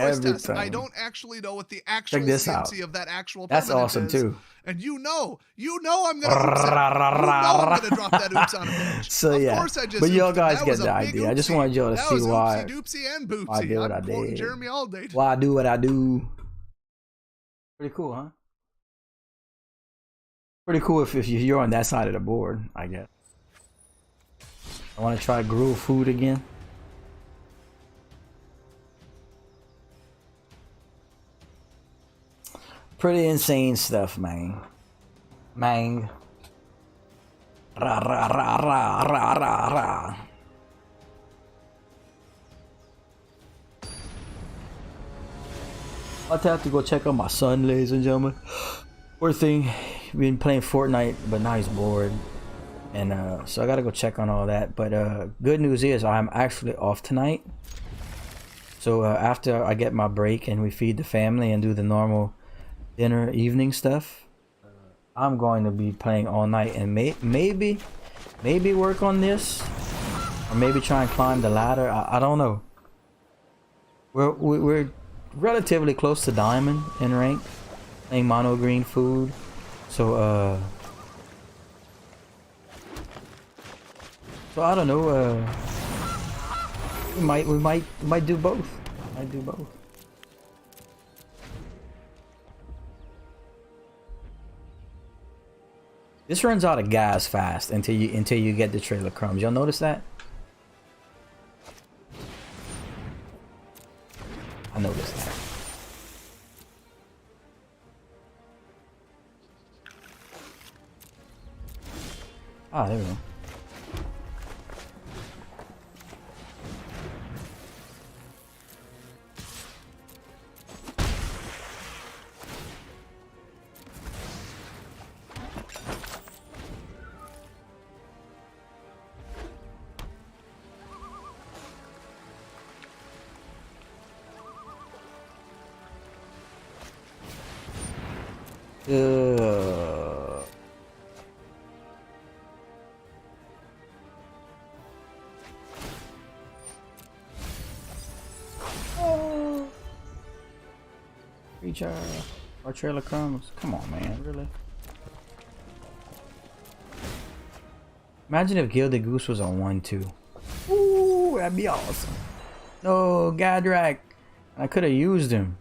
Speaker 5: voice
Speaker 1: every
Speaker 5: test. I
Speaker 1: time.
Speaker 5: don't actually know what the actual
Speaker 1: this
Speaker 5: CMC
Speaker 1: out.
Speaker 5: of that actual
Speaker 1: That's
Speaker 5: permanent
Speaker 1: awesome
Speaker 5: is.
Speaker 1: too.
Speaker 5: And you know I'm gonna oops it. I'm gonna drop that oops on a page.
Speaker 1: So
Speaker 5: of
Speaker 1: yeah,
Speaker 5: course I just
Speaker 1: but y'all
Speaker 5: oopsed it.
Speaker 1: guys
Speaker 5: That
Speaker 1: get
Speaker 5: was a
Speaker 1: the
Speaker 5: big
Speaker 1: idea. I just
Speaker 5: oopsie.
Speaker 1: wanted y'all to
Speaker 5: That
Speaker 1: see
Speaker 5: was
Speaker 1: why
Speaker 5: oopsie doopsie and
Speaker 1: I did
Speaker 5: boopsie.
Speaker 1: what
Speaker 5: I'm
Speaker 1: I
Speaker 5: quoting
Speaker 1: did.
Speaker 5: Jeremy all day.
Speaker 1: why I do what I do. Pretty cool, huh? Pretty cool if you're on that side of the board, I guess. I want to try Gruul food again. Pretty insane stuff, man. Mang. Ra ra ra ra ra ra ra. I'll have to go check on my son, ladies and gentlemen. Poor thing, been playing Fortnite, but now he's bored, and so I gotta go check on all that. But good news is I'm actually off tonight. So after I get my break and we feed the family and do the normal dinner evening stuff, I'm going to be playing all night and maybe work on this, or maybe try and climb the ladder. I don't know. We're relatively close to diamond in rank, playing mono green food, so I don't know. We might do both. Might do both. This runs out of gas fast until you get the trailer crumbs. Y'all notice that? I noticed that. Ah, there we go. Reach our trailer crumbs. Come on, man, really? Imagine if Gilded Goose was on 1-2. Ooh, that'd be awesome. No, Gadrak. I could have used him.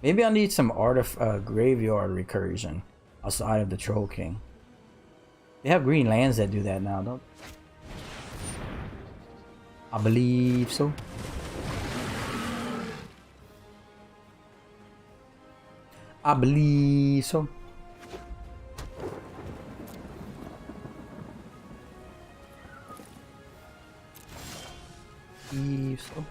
Speaker 1: Maybe I need some graveyard recursion outside of the Troll King. They have green lands that do that now, don't they? I believe so. I believe so. Believe so.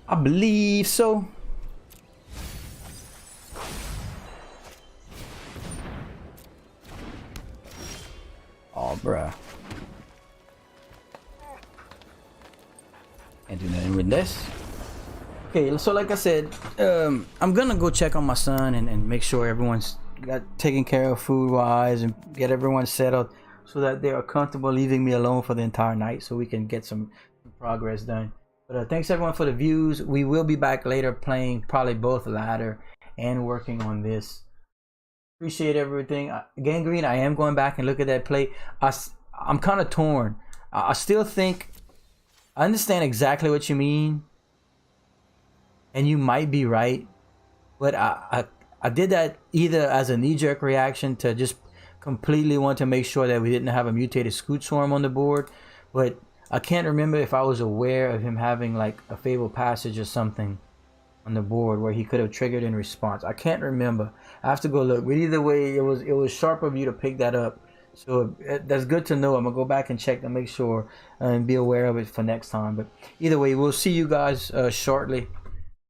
Speaker 1: I believe so. Oh, bruh. Can't do nothing with this. Okay, so like I said, I'm gonna go check on my son and make sure everyone's got taken care of food-wise and get everyone settled so that they are comfortable leaving me alone for the entire night so we can get some progress done. But thanks everyone for the views. We will be back later playing probably both ladder and working on this. Appreciate everything. Gangrene, I am going back and look at that play. I'm kind of torn. I still think I understand exactly what you mean, and you might be right, but I did that either as a knee-jerk reaction to just completely want to make sure that we didn't have a mutated Scoot Swarm on the board, but I can't remember if I was aware of him having like a Fabled Passage or something on the board where he could have triggered in response. I can't remember. I have to go look. But either way, it was sharp of you to pick that up. So that's good to know. I'm gonna go back and check to make sure and be aware of it for next time. But either way, we'll see you guys shortly.